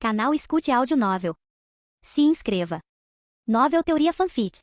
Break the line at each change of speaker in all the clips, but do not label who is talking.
Canal Escute Áudio Novel. Se inscreva. Novel Teoria Fanfic.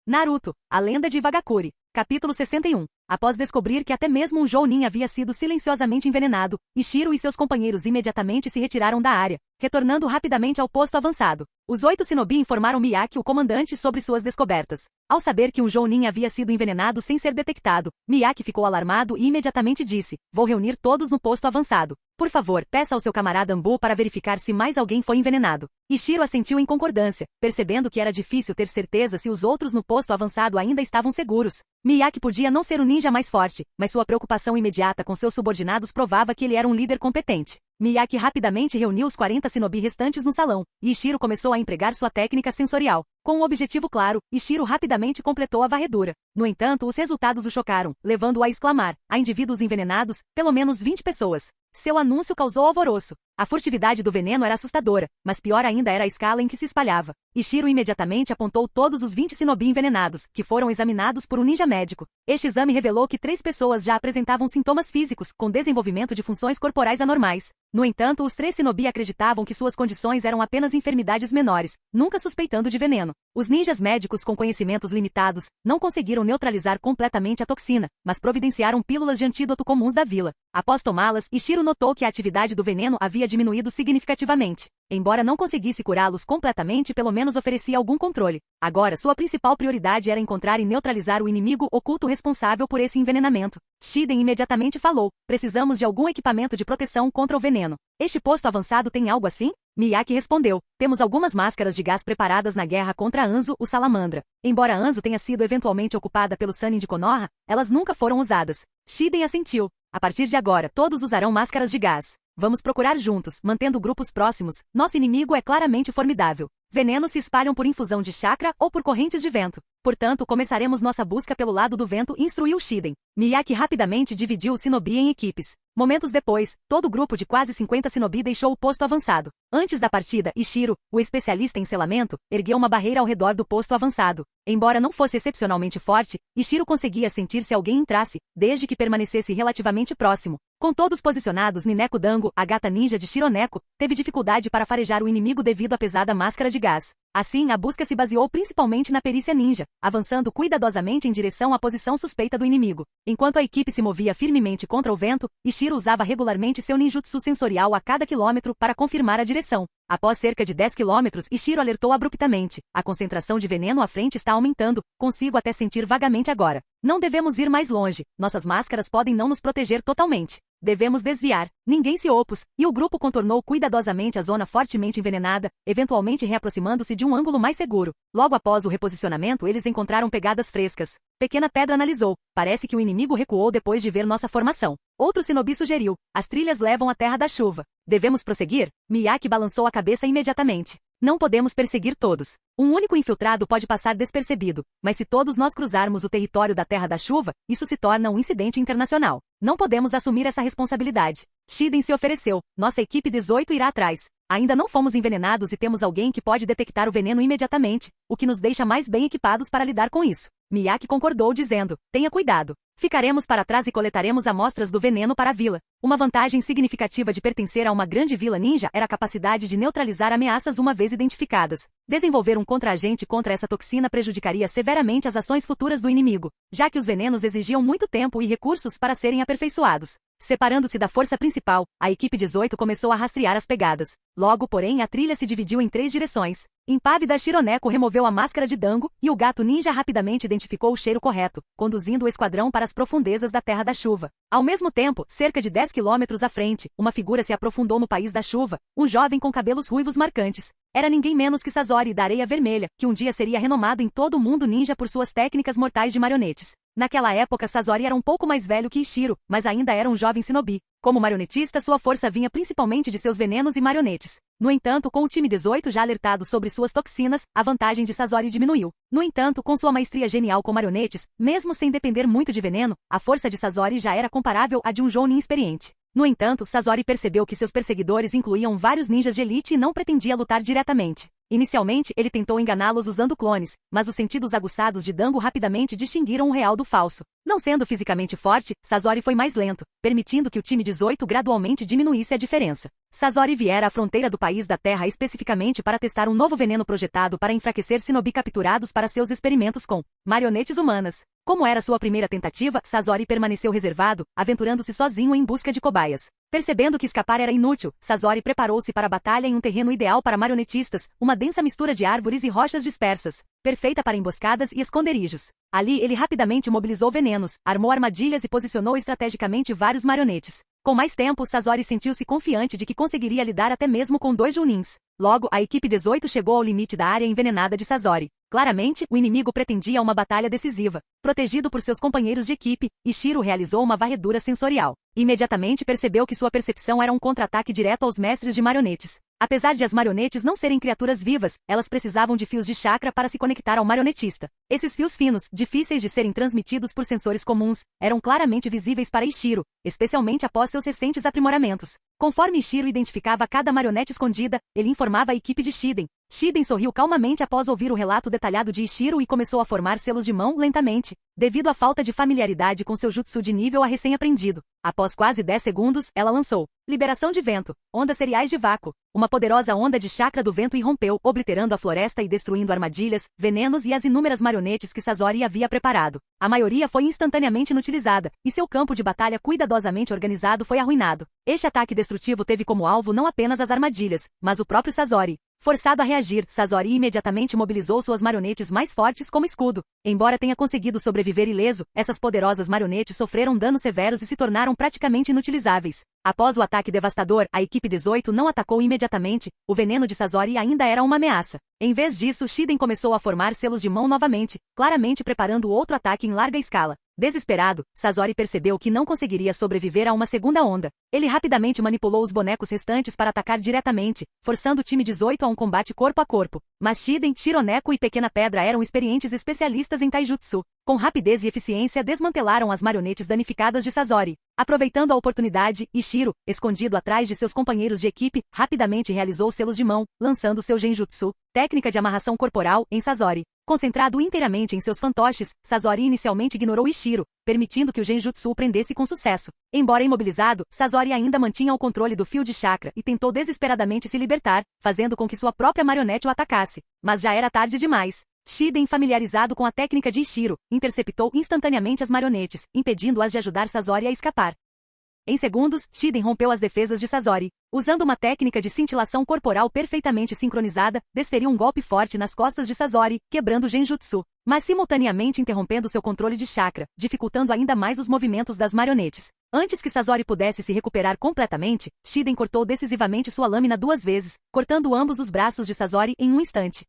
Naruto, a lenda de Wagakure. Capítulo 61. Após descobrir que até mesmo um Jounin havia sido silenciosamente envenenado, Ichiro e seus companheiros imediatamente se retiraram da área, retornando rapidamente ao posto avançado. Os 8 shinobi informaram Miyaki, o comandante, sobre suas descobertas. Ao saber que um Jounin havia sido envenenado sem ser detectado, Miyaki ficou alarmado e imediatamente disse: "Vou reunir todos no posto avançado. Por favor, peça ao seu camarada Ambu para verificar se mais alguém foi envenenado." Ichiro assentiu em concordância, percebendo que era difícil ter certeza se os outros no posto avançado ainda estavam seguros. Miyaki podia não ser o ninja mais forte, mas sua preocupação imediata com seus subordinados provava que ele era um líder competente. Miyaki rapidamente reuniu os 40 shinobi restantes no salão, e Ichiro começou a empregar sua técnica sensorial. Com um objetivo claro, Ichiro rapidamente completou a varredura. No entanto, os resultados o chocaram, levando-o a exclamar: "Há indivíduos envenenados, pelo menos 20 pessoas." Seu anúncio causou alvoroço. A furtividade do veneno era assustadora, mas pior ainda era a escala em que se espalhava. Ichiro imediatamente apontou todos os 20 shinobi envenenados, que foram examinados por um ninja médico. Este exame revelou que 3 pessoas já apresentavam sintomas físicos, com desenvolvimento de funções corporais anormais. No entanto, os 3 shinobi acreditavam que suas condições eram apenas enfermidades menores, nunca suspeitando de veneno. Os ninjas médicos com conhecimentos limitados não conseguiram neutralizar completamente a toxina, mas providenciaram pílulas de antídoto comuns da vila. Após tomá-las, Ichiro notou que a atividade do veneno havia diminuído significativamente. Embora não conseguisse curá-los completamente, pelo menos oferecia algum controle. Agora, sua principal prioridade era encontrar e neutralizar o inimigo oculto responsável por esse envenenamento. Shiden imediatamente falou: "Precisamos de algum equipamento de proteção contra o veneno. Este posto avançado tem algo assim?" Miyaki respondeu: "Temos algumas máscaras de gás preparadas na guerra contra Anzo, o Salamandra. Embora Anzo tenha sido eventualmente ocupada pelo Sannin de Konoha, elas nunca foram usadas." Shiden assentiu: "A partir de agora, todos usarão máscaras de gás. Vamos procurar juntos, mantendo grupos próximos. Nosso inimigo é claramente formidável. Venenos se espalham por infusão de chakra ou por correntes de vento. Portanto, começaremos nossa busca pelo lado do vento", instruiu Shiden. Miyaki rapidamente dividiu o shinobi em equipes. Momentos depois, todo o grupo de quase 50 shinobi deixou o posto avançado. Antes da partida, Ichiro, o especialista em selamento, ergueu uma barreira ao redor do posto avançado. Embora não fosse excepcionalmente forte, Ichiro conseguia sentir se alguém entrasse, desde que permanecesse relativamente próximo. Com todos posicionados, Mineko Dango, a gata ninja de Shironeko, teve dificuldade para farejar o inimigo devido à pesada máscara de gás. Assim, a busca se baseou principalmente na perícia ninja, avançando cuidadosamente em direção à posição suspeita do inimigo. Enquanto a equipe se movia firmemente contra o vento, Ichiro usava regularmente seu ninjutsu sensorial a cada quilômetro para confirmar a direção. Após cerca de 10 quilômetros, Ichiro alertou abruptamente: "A concentração de veneno à frente está aumentando, consigo até sentir vagamente agora. Não devemos ir mais longe, nossas máscaras podem não nos proteger totalmente. Devemos desviar." Ninguém se opôs, e o grupo contornou cuidadosamente a zona fortemente envenenada, eventualmente reaproximando-se de um ângulo mais seguro. Logo após o reposicionamento, eles encontraram pegadas frescas. Pequena Pedra analisou: "Parece que o inimigo recuou depois de ver nossa formação." Outro shinobi sugeriu: "As trilhas levam à Terra da Chuva. Devemos prosseguir?" Miyaki balançou a cabeça imediatamente. "Não podemos perseguir todos. Um único infiltrado pode passar despercebido, mas se todos nós cruzarmos o território da Terra da Chuva, isso se torna um incidente internacional. Não podemos assumir essa responsabilidade." Shiden se ofereceu: "Nossa equipe 18 irá atrás. Ainda não fomos envenenados e temos alguém que pode detectar o veneno imediatamente, o que nos deixa mais bem equipados para lidar com isso." Miyaki concordou dizendo: "Tenha cuidado. Ficaremos para trás e coletaremos amostras do veneno para a vila." Uma vantagem significativa de pertencer a uma grande vila ninja era a capacidade de neutralizar ameaças uma vez identificadas. Desenvolver um contra-agente contra essa toxina prejudicaria severamente as ações futuras do inimigo, já que os venenos exigiam muito tempo e recursos para serem aperfeiçoados. Separando-se da força principal, a equipe 18 começou a rastrear as pegadas. Logo, porém, a trilha se dividiu em 3 direções. Impávida, Shironeko removeu a máscara de Dango, e o gato ninja rapidamente identificou o cheiro correto, conduzindo o esquadrão para as profundezas da Terra da Chuva. Ao mesmo tempo, cerca de 10 quilômetros à frente, uma figura se aprofundou no País da Chuva, um jovem com cabelos ruivos marcantes. Era ninguém menos que Sasori da Areia Vermelha, que um dia seria renomado em todo o mundo ninja por suas técnicas mortais de marionetes. Naquela época, Sasori era um pouco mais velho que Ichiro, mas ainda era um jovem shinobi. Como marionetista, sua força vinha principalmente de seus venenos e marionetes. No entanto, com o time 18 já alertado sobre suas toxinas, a vantagem de Sasori diminuiu. No entanto, com sua maestria genial com marionetes, mesmo sem depender muito de veneno, a força de Sasori já era comparável à de um jounin experiente. No entanto, Sasori percebeu que seus perseguidores incluíam vários ninjas de elite e não pretendia lutar diretamente. Inicialmente, ele tentou enganá-los usando clones, mas os sentidos aguçados de Dango rapidamente distinguiram o real do falso. Não sendo fisicamente forte, Sazori foi mais lento, permitindo que o time 18 gradualmente diminuísse a diferença. Sazori viera à fronteira do país da Terra especificamente para testar um novo veneno projetado para enfraquecer shinobi capturados para seus experimentos com marionetes humanas. Como era sua primeira tentativa, Sazori permaneceu reservado, aventurando-se sozinho em busca de cobaias. Percebendo que escapar era inútil, Sazori preparou-se para a batalha em um terreno ideal para marionetistas, uma densa mistura de árvores e rochas dispersas, perfeita para emboscadas e esconderijos. Ali ele rapidamente mobilizou venenos, armou armadilhas e posicionou estrategicamente vários marionetes. Com mais tempo, Sazori sentiu-se confiante de que conseguiria lidar até mesmo com 2 Jounins. Logo, a equipe 18 chegou ao limite da área envenenada de Sazori. Claramente, o inimigo pretendia uma batalha decisiva. Protegido por seus companheiros de equipe, Ishiro realizou uma varredura sensorial. Imediatamente percebeu que sua percepção era um contra-ataque direto aos mestres de marionetes. Apesar de as marionetes não serem criaturas vivas, elas precisavam de fios de chakra para se conectar ao marionetista. Esses fios finos, difíceis de serem transmitidos por sensores comuns, eram claramente visíveis para Ishiro, especialmente após seus recentes aprimoramentos. Conforme Ishiro identificava cada marionete escondida, ele informava a equipe de Shiden. Shiden sorriu calmamente após ouvir o relato detalhado de Ishiro e começou a formar selos de mão lentamente, devido à falta de familiaridade com seu jutsu de nível a recém-aprendido. Após quase 10 segundos, ela lançou liberação de vento, ondas seriais de vácuo. Uma poderosa onda de chakra do vento irrompeu, obliterando a floresta e destruindo armadilhas, venenos e as inúmeras marionetes que Sazori havia preparado. A maioria foi instantaneamente inutilizada, e seu campo de batalha cuidadosamente organizado foi arruinado. Este ataque destrutivo teve como alvo não apenas as armadilhas, mas o próprio Sazori. Forçado a reagir, Sazori imediatamente mobilizou suas marionetes mais fortes como escudo. Embora tenha conseguido sobreviver ileso, essas poderosas marionetes sofreram danos severos e se tornaram praticamente inutilizáveis. Após o ataque devastador, a equipe 18 não atacou imediatamente, o veneno de Sazori ainda era uma ameaça. Em vez disso, Shiden começou a formar selos de mão novamente, claramente preparando outro ataque em larga escala. Desesperado, Sazori percebeu que não conseguiria sobreviver a uma segunda onda. Ele rapidamente manipulou os bonecos restantes para atacar diretamente, forçando o time 18 a um combate corpo a corpo. Mas Shiden, Shironeko e Pequena Pedra eram experientes especialistas em taijutsu. Com rapidez e eficiência desmantelaram as marionetes danificadas de Sazori. Aproveitando a oportunidade, Ishiro, escondido atrás de seus companheiros de equipe, rapidamente realizou selos de mão, lançando seu genjutsu, técnica de amarração corporal, em Sazori. Concentrado inteiramente em seus fantoches, Sazori inicialmente ignorou Ishiro, permitindo que o genjutsu prendesse com sucesso. Embora imobilizado, Sazori ainda mantinha o controle do fio de chakra e tentou desesperadamente se libertar, fazendo com que sua própria marionete o atacasse. Mas já era tarde demais. Shiden, familiarizado com a técnica de Ishiro, interceptou instantaneamente as marionetes, impedindo-as de ajudar Sazori a escapar. Em segundos, Shiden rompeu as defesas de Sazori. Usando uma técnica de cintilação corporal perfeitamente sincronizada, desferiu um golpe forte nas costas de Sazori, quebrando o genjutsu, mas simultaneamente interrompendo seu controle de chakra, dificultando ainda mais os movimentos das marionetes. Antes que Sazori pudesse se recuperar completamente, Shiden cortou decisivamente sua lâmina 2 vezes, cortando ambos os braços de Sazori em um instante.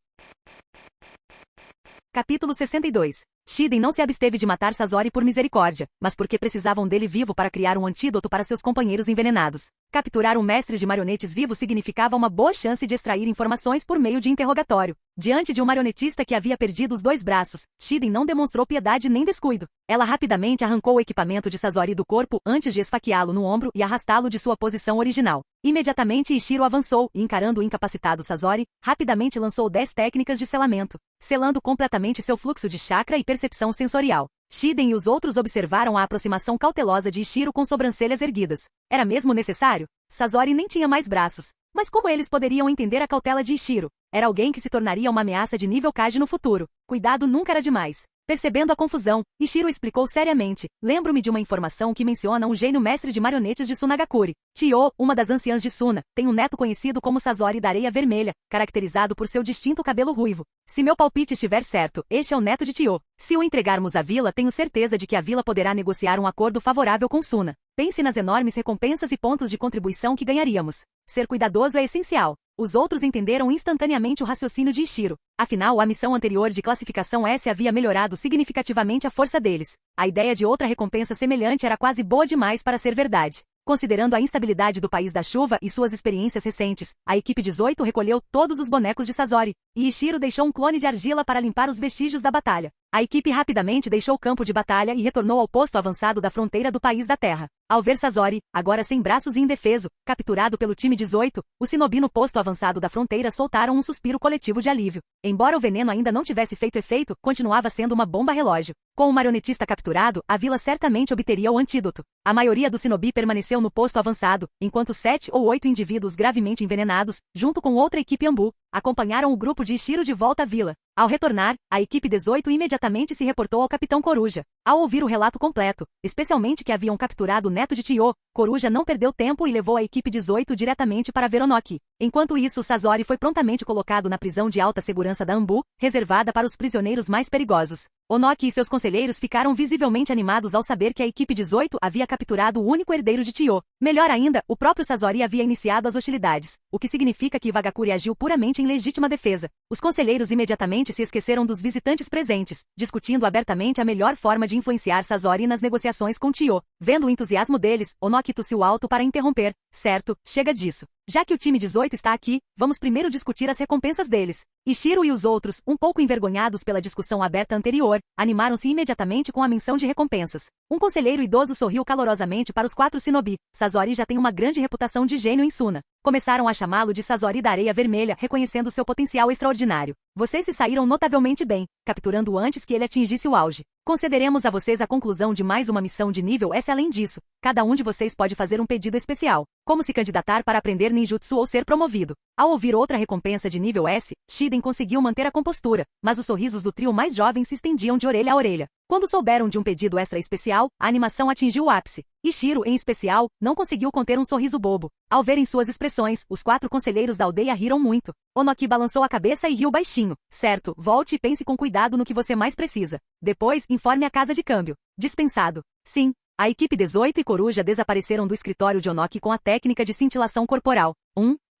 Capítulo 62. Shiden não se absteve de matar Sazori por misericórdia, mas porque precisavam dele vivo para criar um antídoto para seus companheiros envenenados. Capturar um mestre de marionetes vivo significava uma boa chance de extrair informações por meio de interrogatório. Diante de um marionetista que havia perdido os 2 braços, Shiden não demonstrou piedade nem descuido. Ela rapidamente arrancou o equipamento de Sazori do corpo antes de esfaqueá-lo no ombro e arrastá-lo de sua posição original. Imediatamente Ishiro avançou e, encarando o incapacitado Sazori, rapidamente lançou 10 técnicas de selamento, selando completamente seu fluxo de chakra e percepção sensorial. Shiden e os outros observaram a aproximação cautelosa de Ishiro com sobrancelhas erguidas. Era mesmo necessário? Sazori nem tinha mais braços. Mas como eles poderiam entender a cautela de Ishiro? Era alguém que se tornaria uma ameaça de nível Kage no futuro. Cuidado nunca era demais. Percebendo a confusão, Ishiro explicou seriamente. Lembro-me de uma informação que menciona um gênio mestre de marionetes de Sunagakure. Chiyo, uma das anciãs de Suna, tem um neto conhecido como Sazori da Areia Vermelha, caracterizado por seu distinto cabelo ruivo. Se meu palpite estiver certo, este é o neto de Chiyo. Se o entregarmos à vila, tenho certeza de que a vila poderá negociar um acordo favorável com Suna. Pense nas enormes recompensas e pontos de contribuição que ganharíamos. Ser cuidadoso é essencial. Os outros entenderam instantaneamente o raciocínio de Ishiro. Afinal, a missão anterior de classificação S havia melhorado significativamente a força deles. A ideia de outra recompensa semelhante era quase boa demais para ser verdade. Considerando a instabilidade do País da Chuva e suas experiências recentes, a equipe 18 recolheu todos os bonecos de Sazori, e Ishiro deixou um clone de argila para limpar os vestígios da batalha. A equipe rapidamente deixou o campo de batalha e retornou ao posto avançado da fronteira do País da Terra. Ao ver Sasori, agora sem braços e indefeso, capturado pelo time 18, os shinobi no posto avançado da fronteira soltaram um suspiro coletivo de alívio. Embora o veneno ainda não tivesse feito efeito, continuava sendo uma bomba relógio. Com o marionetista capturado, a vila certamente obteria o antídoto. A maioria dos shinobi permaneceu no posto avançado, enquanto 7 ou 8 indivíduos gravemente envenenados, junto com outra equipe Ambu, acompanharam o grupo de Ishiro de volta à vila. Ao retornar, a equipe 18 imediatamente se reportou ao Capitão Coruja. Ao ouvir o relato completo, especialmente que haviam capturado o neto de Chiyo, Coruja não perdeu tempo e levou a equipe 18 diretamente para Veronoki. Enquanto isso, Sasori foi prontamente colocado na prisão de alta segurança da Ambu, reservada para os prisioneiros mais perigosos. Onoki e seus conselheiros ficaram visivelmente animados ao saber que a equipe 18 havia capturado o único herdeiro de Chiyo. Melhor ainda, o próprio Sasori havia iniciado as hostilidades, o que significa que Iwagakure agiu puramente em legítima defesa. Os conselheiros imediatamente se esqueceram dos visitantes presentes, discutindo abertamente a melhor forma de influenciar Sasori nas negociações com Chiyo. Vendo o entusiasmo deles, Onoki tossiu alto para interromper. Certo, chega disso. Já que o time 18 está aqui, vamos primeiro discutir as recompensas deles. Ishiro e os outros, um pouco envergonhados pela discussão aberta anterior, animaram-se imediatamente com a menção de recompensas. Um conselheiro idoso sorriu calorosamente para os 4 shinobi. Sasori já tem uma grande reputação de gênio em Suna. Começaram a chamá-lo de Sasori da Areia Vermelha, reconhecendo seu potencial extraordinário. Vocês se saíram notavelmente bem, capturando-o antes que ele atingisse o auge. Concederemos a vocês a conclusão de mais uma missão de nível S. Além disso, cada um de vocês pode fazer um pedido especial, como se candidatar para aprender ninjutsu ou ser promovido. Ao ouvir outra recompensa de nível S, Shiden conseguiu manter a compostura, mas os sorrisos do trio mais jovem se estendiam de orelha a orelha. Quando souberam de um pedido extra especial, a animação atingiu o ápice. Ishiro, em especial, não conseguiu conter um sorriso bobo. Ao verem suas expressões, os 4 conselheiros da aldeia riram muito. Onoki balançou a cabeça e riu baixinho. Certo, volte e pense com cuidado no que você mais precisa. Depois, informe a casa de câmbio. Dispensado. Sim. A equipe 18 e Coruja desapareceram do escritório de Onoki com a técnica de cintilação corporal.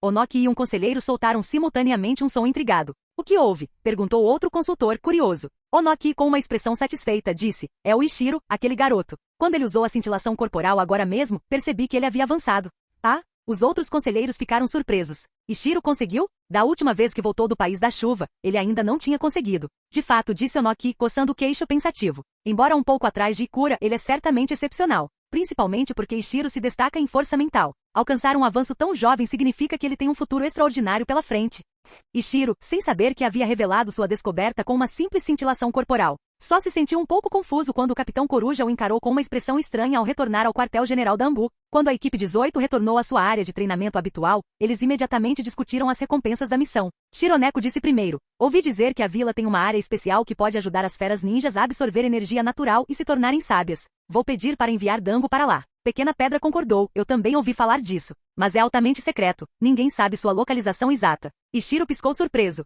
Onoki e um conselheiro soltaram simultaneamente um som intrigado. O que houve? Perguntou outro consultor, curioso. Onoki, com uma expressão satisfeita, disse, é o Ishiro, aquele garoto. Quando ele usou a cintilação corporal agora mesmo, percebi que ele havia avançado. Ah? Os outros conselheiros ficaram surpresos. Ishiro conseguiu? Da última vez que voltou do país da chuva, ele ainda não tinha conseguido. De fato, disse Onoki, coçando o queixo pensativo. Embora um pouco atrás de Ikura, ele é certamente excepcional. Principalmente porque Ishiro se destaca em força mental. Alcançar um avanço tão jovem significa que ele tem um futuro extraordinário pela frente. Ishiro, sem saber que havia revelado sua descoberta com uma simples cintilação corporal, só se sentiu um pouco confuso quando o Capitão Coruja o encarou com uma expressão estranha ao retornar ao quartel-general da Ambu. Quando a equipe 18 retornou à sua área de treinamento habitual, eles imediatamente discutiram as recompensas da missão. Shironeko disse primeiro, ouvi dizer que a vila tem uma área especial que pode ajudar as feras ninjas a absorver energia natural e se tornarem sábias. Vou pedir para enviar Dango para lá. Pequena Pedra concordou, eu também ouvi falar disso. Mas é altamente secreto, ninguém sabe sua localização exata. Ishiro piscou surpreso.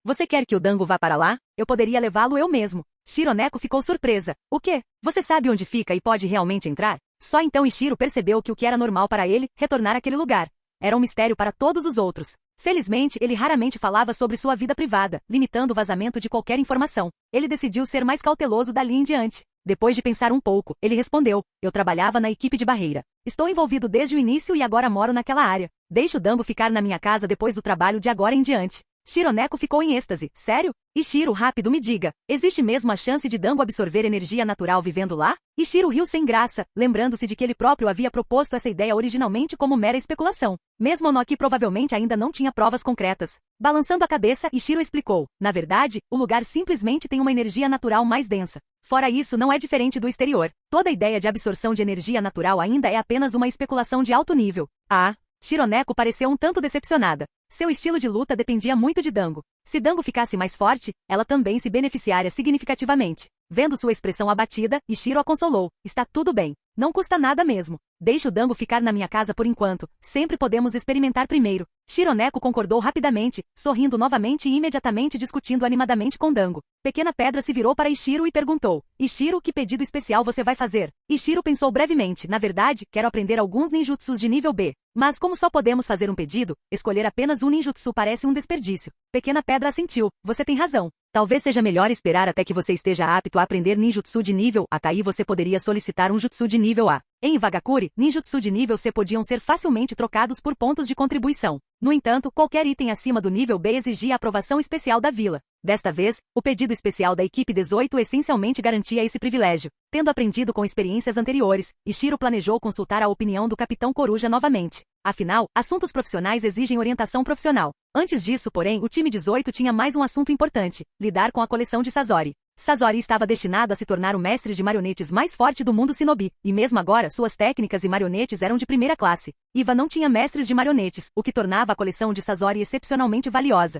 Você quer que o Dango vá para lá? Eu poderia levá-lo eu mesmo. Shironeko ficou surpresa. O quê? Você sabe onde fica e pode realmente entrar? Só então Ishiro percebeu que o que era normal para ele, retornar àquele lugar. Era um mistério para todos os outros. Felizmente, ele raramente falava sobre sua vida privada, limitando o vazamento de qualquer informação. Ele decidiu ser mais cauteloso dali em diante. Depois de pensar um pouco, ele respondeu, eu trabalhava na equipe de barreira. Estou envolvido desde o início e agora moro naquela área. Deixe o Dango ficar na minha casa depois do trabalho de agora em diante. Shironeko ficou em êxtase. Sério? Ishiro, rápido, me diga. Existe mesmo a chance de Dango absorver energia natural vivendo lá? Ishiro riu sem graça, lembrando-se de que ele próprio havia proposto essa ideia originalmente como mera especulação. Mesmo Onoki provavelmente ainda não tinha provas concretas. Balançando a cabeça, Ishiro explicou. Na verdade, o lugar simplesmente tem uma energia natural mais densa. Fora isso, não é diferente do exterior. Toda a ideia de absorção de energia natural ainda é apenas uma especulação de alto nível. Ah! Shironeko pareceu um tanto decepcionada. Seu estilo de luta dependia muito de Dango. Se Dango ficasse mais forte, ela também se beneficiaria significativamente. Vendo sua expressão abatida, Ishiro a consolou. Está tudo bem. Não custa nada mesmo. Deixe o Dango ficar na minha casa por enquanto. Sempre podemos experimentar primeiro. Shironeko concordou rapidamente, sorrindo novamente e imediatamente discutindo animadamente com Dango. Pequena Pedra se virou para Ishiro e perguntou. Ishiro, que pedido especial você vai fazer? Ishiro pensou brevemente. Na verdade, quero aprender alguns ninjutsus de nível B. Mas como só podemos fazer um pedido, escolher apenas um ninjutsu parece um desperdício. Pequena Pedra assentiu. Você tem razão. Talvez seja melhor esperar até que você esteja apto a aprender ninjutsu de nível A. Aí você poderia solicitar um jutsu de nível A. Em Iwagakure, ninjutsu de nível C podiam ser facilmente trocados por pontos de contribuição. No entanto, qualquer item acima do nível B exigia a aprovação especial da vila. Desta vez, o pedido especial da equipe 18 essencialmente garantia esse privilégio. Tendo aprendido com experiências anteriores, Ishiro planejou consultar a opinião do Capitão Coruja novamente. Afinal, assuntos profissionais exigem orientação profissional. Antes disso, porém, o time 18 tinha mais um assunto importante: lidar com a coleção de Sasori. Sasori estava destinado a se tornar o mestre de marionetes mais forte do mundo shinobi, e mesmo agora suas técnicas e marionetes eram de primeira classe. Iwa não tinha mestres de marionetes, o que tornava a coleção de Sasori excepcionalmente valiosa.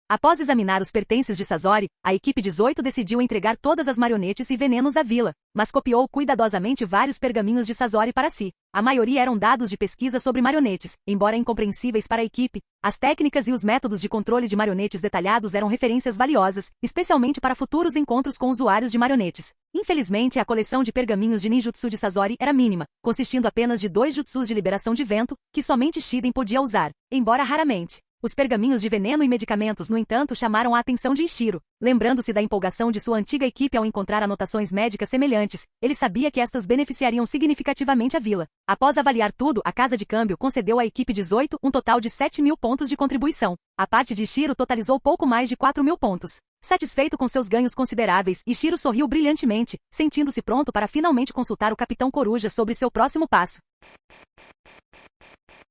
Após examinar os pertences de Sasori, a equipe 18 decidiu entregar todas as marionetes e venenos da vila, mas copiou cuidadosamente vários pergaminhos de Sasori para si. A maioria eram dados de pesquisa sobre marionetes, embora incompreensíveis para a equipe. As técnicas e os métodos de controle de marionetes detalhados eram referências valiosas, especialmente para futuros encontros com usuários de marionetes. Infelizmente, a coleção de pergaminhos de ninjutsu de Sasori era mínima, consistindo apenas de 2 jutsus de liberação de vento, que somente Shiden podia usar, embora raramente. Os pergaminhos de veneno e medicamentos, no entanto, chamaram a atenção de Ishiro. Lembrando-se da empolgação de sua antiga equipe ao encontrar anotações médicas semelhantes, ele sabia que estas beneficiariam significativamente a vila. Após avaliar tudo, a casa de câmbio concedeu à equipe 18 um total de 7.000 pontos de contribuição. A parte de Ishiro totalizou pouco mais de 4.000 pontos. Satisfeito com seus ganhos consideráveis, Ishiro sorriu brilhantemente, sentindo-se pronto para finalmente consultar o Capitão Coruja sobre seu próximo passo.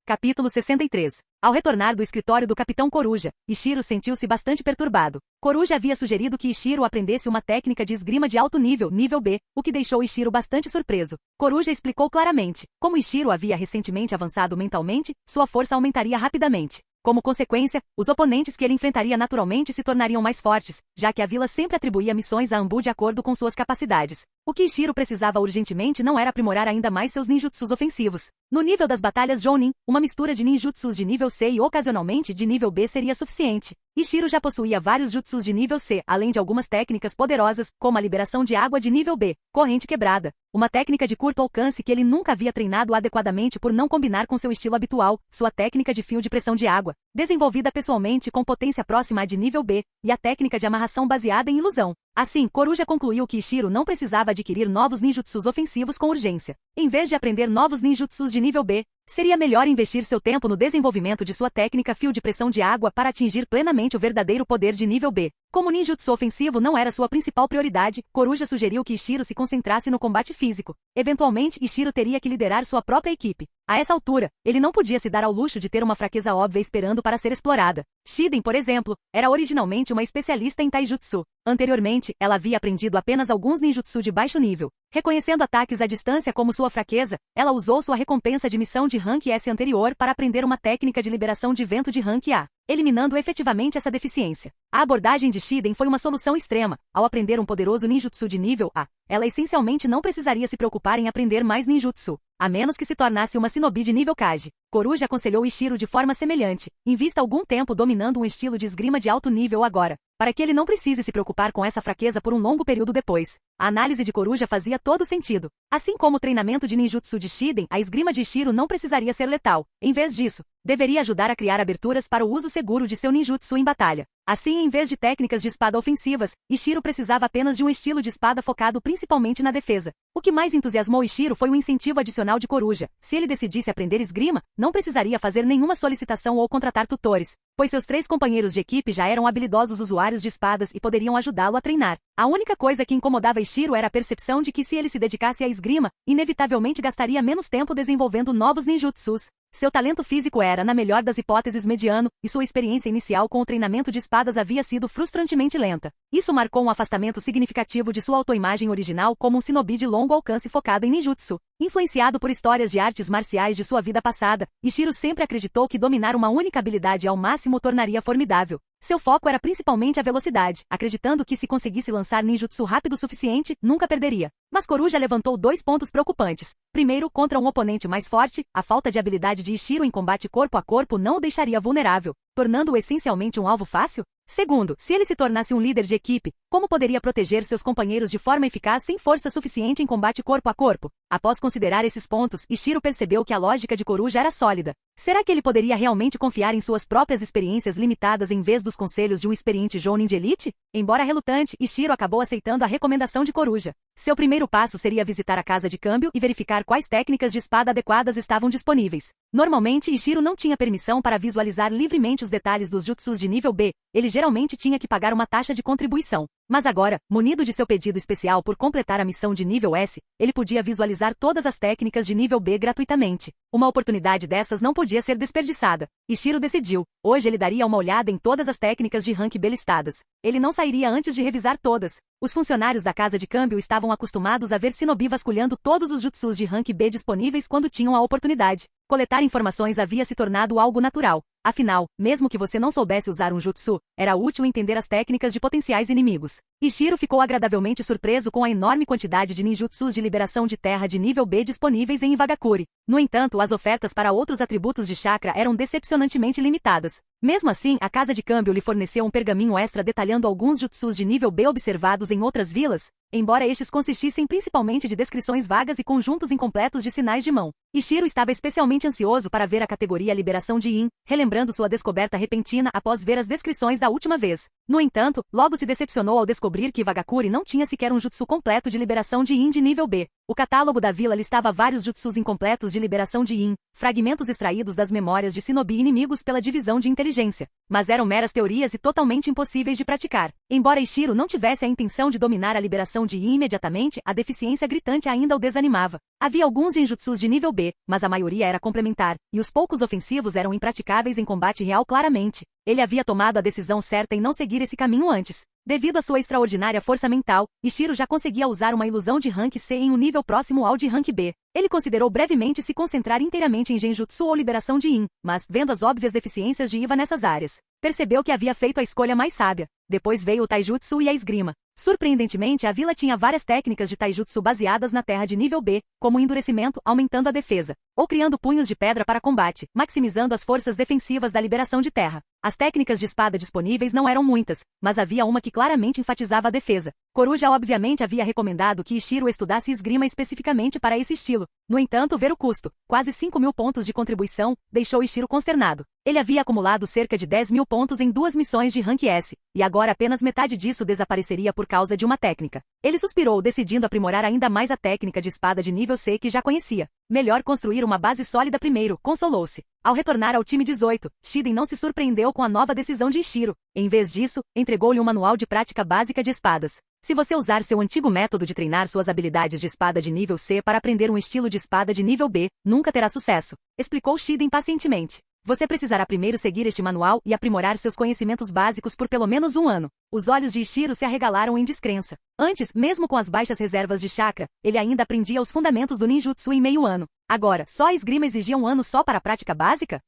Capítulo 63. Ao retornar do escritório do Capitão Coruja, Ishiro sentiu-se bastante perturbado. Coruja havia sugerido que Ishiro aprendesse uma técnica de esgrima de alto nível, nível B, o que deixou Ishiro bastante surpreso. Coruja explicou claramente. Como Ishiro havia recentemente avançado mentalmente, sua força aumentaria rapidamente. Como consequência, os oponentes que ele enfrentaria naturalmente se tornariam mais fortes, já que a vila sempre atribuía missões a Anbu de acordo com suas capacidades. O que Ishiro precisava urgentemente não era aprimorar ainda mais seus ninjutsus ofensivos. No nível das batalhas Jounin, uma mistura de ninjutsus de nível C e ocasionalmente de nível B seria suficiente. Ishiro já possuía vários jutsus de nível C, além de algumas técnicas poderosas, como a liberação de água de nível B, corrente quebrada, uma técnica de curto alcance que ele nunca havia treinado adequadamente por não combinar com seu estilo habitual, sua técnica de fio de pressão de água, desenvolvida pessoalmente com potência próxima à de nível B, e a técnica de amarração baseada em ilusão. Assim, Coruja concluiu que Ishiro não precisava adquirir novos ninjutsus ofensivos com urgência. Em vez de aprender novos ninjutsus de nível B, seria melhor investir seu tempo no desenvolvimento de sua técnica fio de pressão de água para atingir plenamente o verdadeiro poder de nível B. Como ninjutsu ofensivo não era sua principal prioridade, Coruja sugeriu que Ishiro se concentrasse no combate físico. Eventualmente, Ishiro teria que liderar sua própria equipe. A essa altura, ele não podia se dar ao luxo de ter uma fraqueza óbvia esperando para ser explorada. Shiden, por exemplo, era originalmente uma especialista em taijutsu. Anteriormente, ela havia aprendido apenas alguns ninjutsu de baixo nível. Reconhecendo ataques à distância como sua fraqueza, ela usou sua recompensa de missão de Rank S anterior para aprender uma técnica de liberação de vento de Rank A, eliminando efetivamente essa deficiência. A abordagem de Shiden foi uma solução extrema. Ao aprender um poderoso ninjutsu de nível A, ela essencialmente não precisaria se preocupar em aprender mais ninjutsu, a menos que se tornasse uma shinobi de nível Kage. Coruja aconselhou Ishiro de forma semelhante. Invista algum tempo dominando um estilo de esgrima de alto nível agora, para que ele não precise se preocupar com essa fraqueza por um longo período depois. A análise de Coruja fazia todo sentido. Assim como o treinamento de ninjutsu de Shiden, a esgrima de Ishiro não precisaria ser letal. Em vez disso, deveria ajudar a criar aberturas para o uso seguro de seu ninjutsu em batalha. Assim, em vez de técnicas de espada ofensivas, Ishiro precisava apenas de um estilo de espada focado principalmente na defesa. O que mais entusiasmou Ishiro foi o incentivo adicional de Coruja. Se ele decidisse aprender esgrima, não precisaria fazer nenhuma solicitação ou contratar tutores, pois seus 3 companheiros de equipe já eram habilidosos usuários de espadas e poderiam ajudá-lo a treinar. A única coisa que incomodava Ishiro era a percepção de que se ele se dedicasse à esgrima, inevitavelmente gastaria menos tempo desenvolvendo novos ninjutsus. Seu talento físico era, na melhor das hipóteses, mediano, e sua experiência inicial com o treinamento de espadas havia sido frustrantemente lenta. Isso marcou um afastamento significativo de sua autoimagem original como um shinobi de longo alcance focado em ninjutsu. Influenciado por histórias de artes marciais de sua vida passada, Ishiro sempre acreditou que dominar uma única habilidade ao máximo o tornaria formidável. Seu foco era principalmente a velocidade, acreditando que se conseguisse lançar ninjutsu rápido o suficiente, nunca perderia. Mas Coruja levantou 2 pontos preocupantes. Primeiro, contra um oponente mais forte, a falta de habilidade de Ishiro em combate corpo a corpo não o deixaria vulnerável, tornando-o essencialmente um alvo fácil. Segundo, se ele se tornasse um líder de equipe, como poderia proteger seus companheiros de forma eficaz sem força suficiente em combate corpo a corpo? Após considerar esses pontos, Ishiro percebeu que a lógica de Coruja era sólida. Será que ele poderia realmente confiar em suas próprias experiências limitadas em vez dos conselhos de um experiente jounin de elite? Embora relutante, Ishiro acabou aceitando a recomendação de Coruja. Seu primeiro primeiro passo seria visitar a casa de câmbio e verificar quais técnicas de espada adequadas estavam disponíveis. Normalmente, Ishiro não tinha permissão para visualizar livremente os detalhes dos jutsus de nível B, ele geralmente tinha que pagar uma taxa de contribuição. Mas agora, munido de seu pedido especial por completar a missão de nível S, ele podia visualizar todas as técnicas de nível B gratuitamente. Uma oportunidade dessas não podia ser desperdiçada. Ishiro decidiu. Hoje ele daria uma olhada em todas as técnicas de rank B listadas. Ele não sairia antes de revisar todas. Os funcionários da casa de câmbio estavam acostumados a ver Shinobi vasculhando todos os jutsus de rank B disponíveis quando tinham a oportunidade. Coletar informações havia se tornado algo natural. Afinal, mesmo que você não soubesse usar um jutsu, era útil entender as técnicas de potenciais inimigos. Ishiro ficou agradavelmente surpreso com a enorme quantidade de ninjutsus de liberação de terra de nível B disponíveis em Iwagakure. No entanto, as ofertas para outros atributos de chakra eram decepcionantemente limitadas. Mesmo assim, a casa de câmbio lhe forneceu um pergaminho extra detalhando alguns jutsus de nível B observados em outras vilas, embora estes consistissem principalmente de descrições vagas e conjuntos incompletos de sinais de mão. Ishiro estava especialmente ansioso para ver a categoria Liberação de Yin, relembrando sua descoberta repentina após ver as descrições da última vez. No entanto, logo se decepcionou ao descobrir que Iwagakure não tinha sequer um jutsu completo de liberação de Yin de nível B. O catálogo da vila listava vários jutsus incompletos de liberação de Yin, fragmentos extraídos das memórias de Shinobi inimigos pela divisão de inteligência. Mas eram meras teorias e totalmente impossíveis de praticar. Embora Ishiro não tivesse a intenção de dominar a liberação de Yin imediatamente, a deficiência gritante ainda o desanimava. Havia alguns genjutsus de nível B, mas a maioria era complementar, e os poucos ofensivos eram impraticáveis em combate real claramente. Ele havia tomado a decisão certa em não seguir esse caminho antes. Devido à sua extraordinária força mental, Ishiro já conseguia usar uma ilusão de rank C em um nível próximo ao de rank B. Ele considerou brevemente se concentrar inteiramente em genjutsu ou liberação de Yin, mas, vendo as óbvias deficiências de Iwa nessas áreas, percebeu que havia feito a escolha mais sábia. Depois veio o taijutsu e a esgrima. Surpreendentemente, a vila tinha várias técnicas de taijutsu baseadas na terra de nível B, como endurecimento, aumentando a defesa, ou criando punhos de pedra para combate, maximizando as forças defensivas da liberação de terra. As técnicas de espada disponíveis não eram muitas, mas havia uma que claramente enfatizava a defesa. Coruja obviamente havia recomendado que Ishiro estudasse esgrima especificamente para esse estilo. No entanto, ver o custo, quase 5.000 pontos de contribuição, deixou Ishiro consternado. Ele havia acumulado cerca de 10.000 pontos em 2 missões de rank S, e agora apenas metade disso desapareceria por causa de uma técnica. Ele suspirou, decidindo aprimorar ainda mais a técnica de espada de nível C que já conhecia. Melhor construir uma base sólida primeiro, consolou-se. Ao retornar ao time 18, Shiden não se surpreendeu com a nova decisão de Ishiro. Em vez disso, entregou-lhe um manual de prática básica de espadas. Se você usar seu antigo método de treinar suas habilidades de espada de nível C para aprender um estilo de espada de nível B, nunca terá sucesso, explicou Shiden pacientemente. Você precisará primeiro seguir este manual e aprimorar seus conhecimentos básicos por pelo menos 1 ano. Os olhos de Ishiro se arregalaram em descrença. Antes, mesmo com as baixas reservas de chakra, ele ainda aprendia os fundamentos do ninjutsu em meio ano. Agora, só a esgrima exigia 1 ano só para a prática básica?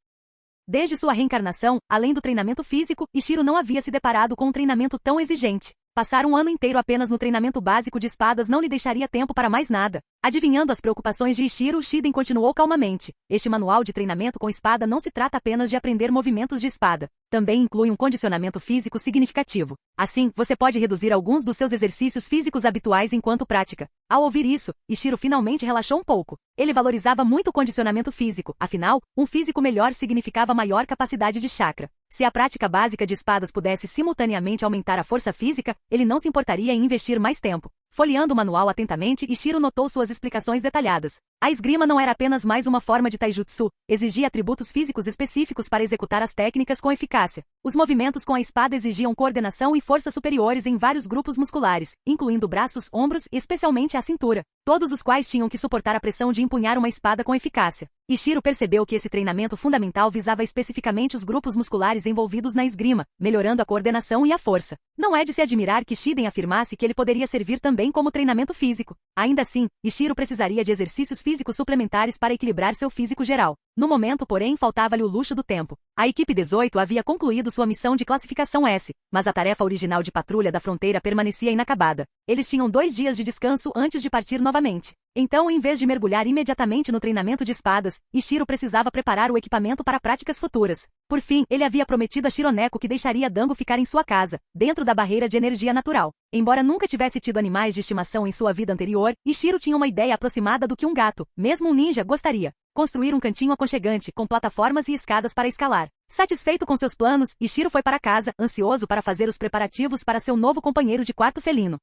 Desde sua reencarnação, além do treinamento físico, Ishiro não havia se deparado com um treinamento tão exigente. Passar 1 ano inteiro apenas no treinamento básico de espadas não lhe deixaria tempo para mais nada. Adivinhando as preocupações de Ishiro, Shiden continuou calmamente. Este manual de treinamento com espada não se trata apenas de aprender movimentos de espada. Também inclui um condicionamento físico significativo. Assim, você pode reduzir alguns dos seus exercícios físicos habituais enquanto prática. Ao ouvir isso, Ishiro finalmente relaxou um pouco. Ele valorizava muito o condicionamento físico, afinal, um físico melhor significava maior capacidade de chakra. Se a prática básica de espadas pudesse simultaneamente aumentar a força física, ele não se importaria em investir mais tempo. Folheando o manual atentamente, Ishiro notou suas explicações detalhadas. A esgrima não era apenas mais uma forma de taijutsu, exigia atributos físicos específicos para executar as técnicas com eficácia. Os movimentos com a espada exigiam coordenação e força superiores em vários grupos musculares, incluindo braços, ombros e especialmente a cintura, todos os quais tinham que suportar a pressão de empunhar uma espada com eficácia. Ishiro percebeu que esse treinamento fundamental visava especificamente os grupos musculares envolvidos na esgrima, melhorando a coordenação e a força. Não é de se admirar que Shiden afirmasse que ele poderia servir também como treinamento físico. Ainda assim, Ishiro precisaria de exercícios físicos suplementares para equilibrar seu físico geral. No momento, porém, faltava-lhe o luxo do tempo. A equipe 18 havia concluído sua missão de classificação S, mas a tarefa original de patrulha da fronteira permanecia inacabada. Eles tinham 2 dias de descanso antes de partir novamente. Então, em vez de mergulhar imediatamente no treinamento de espadas, Ishiro precisava preparar o equipamento para práticas futuras. Por fim, ele havia prometido a Shironeko que deixaria Dango ficar em sua casa, dentro da barreira de energia natural. Embora nunca tivesse tido animais de estimação em sua vida anterior, Ishiro tinha uma ideia aproximada do que um gato, mesmo um ninja, gostaria. Construir um cantinho aconchegante, com plataformas e escadas para escalar. Satisfeito com seus planos, Ishiro foi para casa, ansioso para fazer os preparativos para seu novo companheiro de quarto felino.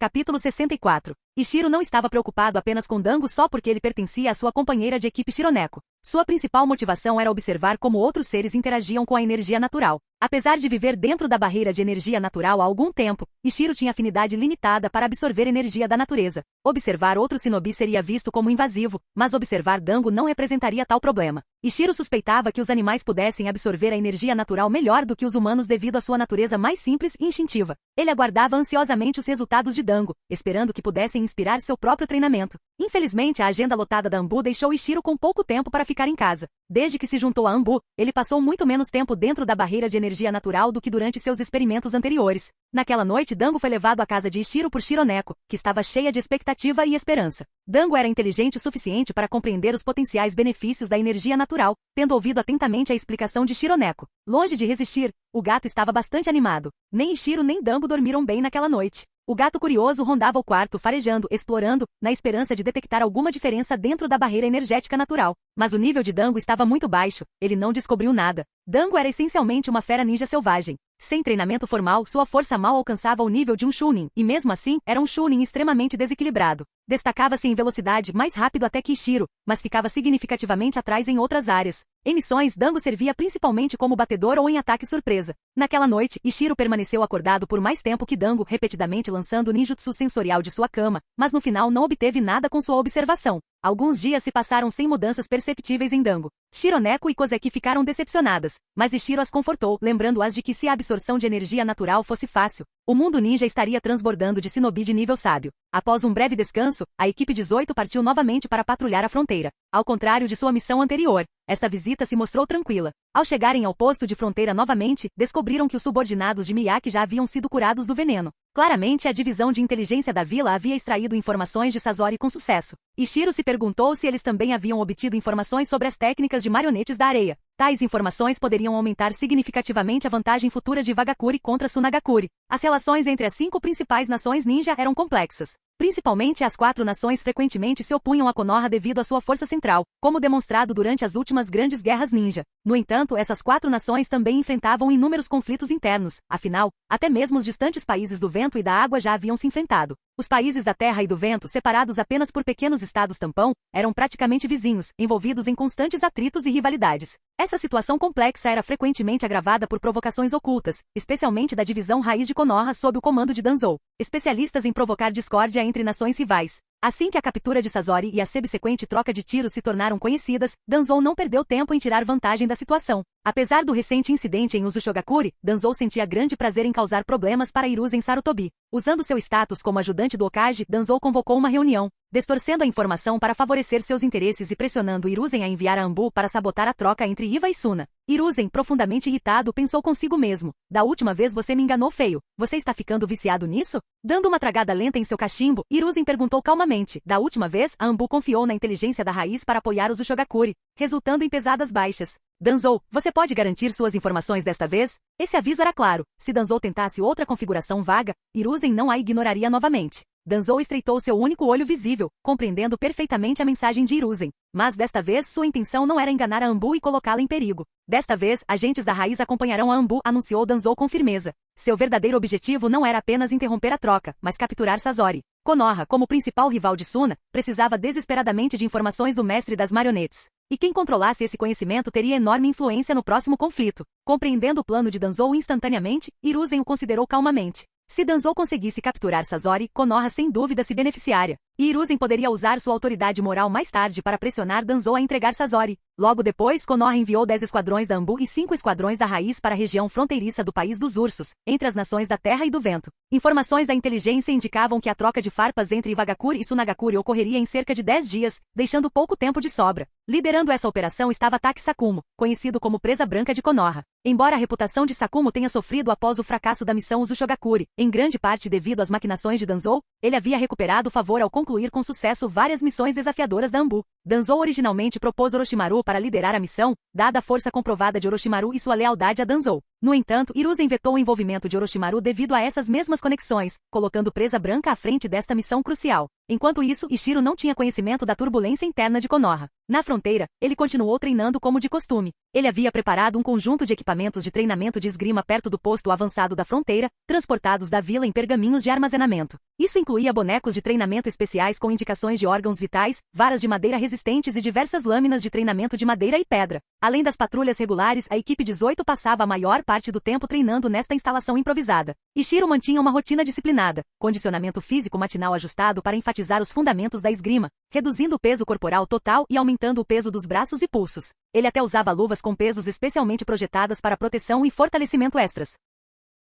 Capítulo 64. Ishiro não estava preocupado apenas com Dango só porque ele pertencia à sua companheira de equipe Shironeko. Sua principal motivação era observar como outros seres interagiam com a energia natural. Apesar de viver dentro da barreira de energia natural há algum tempo, Ishiro tinha afinidade limitada para absorver energia da natureza. Observar outro shinobi seria visto como invasivo, mas observar Dango não representaria tal problema. Ishiro suspeitava que os animais pudessem absorver a energia natural melhor do que os humanos devido à sua natureza mais simples e instintiva. Ele aguardava ansiosamente os resultados de Dango, esperando que pudessem inspirar seu próprio treinamento. Infelizmente, a agenda lotada da Anbu deixou Ishiro com pouco tempo para ficar em casa. Desde que se juntou a Anbu, ele passou muito menos tempo dentro da barreira de energia natural do que durante seus experimentos anteriores. Naquela noite, Dango foi levado à casa de Ishiro por Shironeko, que estava cheia de expectativa e esperança. Dango era inteligente o suficiente para compreender os potenciais benefícios da energia natural, tendo ouvido atentamente a explicação de Shironeko. Longe de resistir, o gato estava bastante animado. Nem Ishiro nem Dango dormiram bem naquela noite. O gato curioso rondava o quarto farejando, explorando, na esperança de detectar alguma diferença dentro da barreira energética natural. Mas o nível de Dango estava muito baixo, ele não descobriu nada. Dango era essencialmente uma fera ninja selvagem. Sem treinamento formal, sua força mal alcançava o nível de um Chunin, e mesmo assim, era um Chunin extremamente desequilibrado. Destacava-se em velocidade mais rápido até que Ishiro, mas ficava significativamente atrás em outras áreas. Em missões, Dango servia principalmente como batedor ou em ataque surpresa. Naquela noite, Ishiro permaneceu acordado por mais tempo que Dango, repetidamente lançando o ninjutsu sensorial de sua cama, mas no final não obteve nada com sua observação. Alguns dias se passaram sem mudanças perceptíveis em Dango. Shironeko e Kozeki ficaram decepcionadas, mas Ishiro as confortou, lembrando-as de que se a absorção de energia natural fosse fácil, o mundo ninja estaria transbordando de shinobi de nível sábio. Após um breve descanso, a equipe 18 partiu novamente para patrulhar a fronteira. Ao contrário de sua missão anterior, esta visita se mostrou tranquila. Ao chegarem ao posto de fronteira novamente, descobriram que os subordinados de Miyake já haviam sido curados do veneno. Claramente, a divisão de inteligência da vila havia extraído informações de Sasori com sucesso. Ishiro se perguntou se eles também haviam obtido informações sobre as técnicas de marionetes da areia. Tais informações poderiam aumentar significativamente a vantagem futura de Vagakuri contra Sunagakuri. As relações entre as 5 principais nações ninja eram complexas. Principalmente as 4 nações frequentemente se opunham a Konoha devido à sua força central, como demonstrado durante as últimas grandes guerras ninja. No entanto, essas 4 nações também enfrentavam inúmeros conflitos internos, afinal, até mesmo os distantes países do vento e da água já haviam se enfrentado. Os países da terra e do vento, separados apenas por pequenos estados-tampão, eram praticamente vizinhos, envolvidos em constantes atritos e rivalidades. Essa situação complexa era frequentemente agravada por provocações ocultas, especialmente da divisão raiz de Konoha sob o comando de Danzou, especialistas em provocar discórdia entre nações rivais. Assim que a captura de Sasori e a subsequente troca de tiros se tornaram conhecidas, Danzou não perdeu tempo em tirar vantagem da situação. Apesar do recente incidente em Uzushogakure, Danzou sentia grande prazer em causar problemas para Hiruzen Sarutobi. Usando seu status como ajudante do Hokage, Danzou convocou uma reunião, distorcendo a informação para favorecer seus interesses e pressionando Hiruzen a enviar a Anbu para sabotar a troca entre Iva e Suna. Hiruzen, profundamente irritado, pensou consigo mesmo. Da última vez você me enganou feio. Você está ficando viciado nisso? Dando uma tragada lenta em seu cachimbo, Hiruzen perguntou calmamente. Da última vez, a Anbu confiou na inteligência da raiz para apoiar os Ushogakure, resultando em pesadas baixas. Danzou, você pode garantir suas informações desta vez? Esse aviso era claro. Se Danzou tentasse outra configuração vaga, Hiruzen não a ignoraria novamente. Danzou estreitou seu único olho visível, compreendendo perfeitamente a mensagem de Hiruzen. Mas desta vez sua intenção não era enganar a Anbu e colocá-la em perigo. Desta vez, agentes da raiz acompanharão a Anbu, anunciou Danzou com firmeza. Seu verdadeiro objetivo não era apenas interromper a troca, mas capturar Sasori. Konoha, como principal rival de Suna, precisava desesperadamente de informações do mestre das marionetes. E quem controlasse esse conhecimento teria enorme influência no próximo conflito. Compreendendo o plano de Danzou instantaneamente, Hiruzen o considerou calmamente. Se Danzou conseguisse capturar Sasori, Konoha sem dúvida se beneficiaria. E Hiruzen poderia usar sua autoridade moral mais tarde para pressionar Danzou a entregar Sasori. Logo depois, Konoha enviou 10 esquadrões da Anbu e 5 esquadrões da Raiz para a região fronteiriça do País dos Ursos, entre as nações da Terra e do Vento. Informações da inteligência indicavam que a troca de farpas entre Vagakure e Sunagakure ocorreria em cerca de 10 dias, deixando pouco tempo de sobra. Liderando essa operação estava Taki Sakumo, conhecido como Presa Branca de Konoha. Embora a reputação de Sakumo tenha sofrido após o fracasso da missão Uzushogakure, em grande parte devido às maquinações de Danzou, ele havia recuperado o favor ao concluir com sucesso várias missões desafiadoras da Anbu. Danzou originalmente propôs Orochimaru para liderar a missão, dada a força comprovada de Orochimaru e sua lealdade a Danzou. No entanto, Hiruzen vetou o envolvimento de Orochimaru devido a essas mesmas conexões, colocando Presa Branca à frente desta missão crucial. Enquanto isso, Ishiro não tinha conhecimento da turbulência interna de Konoha. Na fronteira, ele continuou treinando como de costume. Ele havia preparado um conjunto de equipamentos de treinamento de esgrima perto do posto avançado da fronteira, transportados da vila em pergaminhos de armazenamento. Isso incluía bonecos de treinamento especiais com indicações de órgãos vitais, varas de madeira resistentes e diversas lâminas de treinamento de madeira e pedra. Além das patrulhas regulares, a equipe 18 passava a maior parte do tempo treinando nesta instalação improvisada. Ishiro mantinha uma rotina disciplinada, condicionamento físico matinal ajustado para enfatizar os fundamentos da esgrima, reduzindo o peso corporal total e aumentando o peso dos braços e pulsos. Ele até usava luvas com pesos especialmente projetadas para proteção e fortalecimento extras.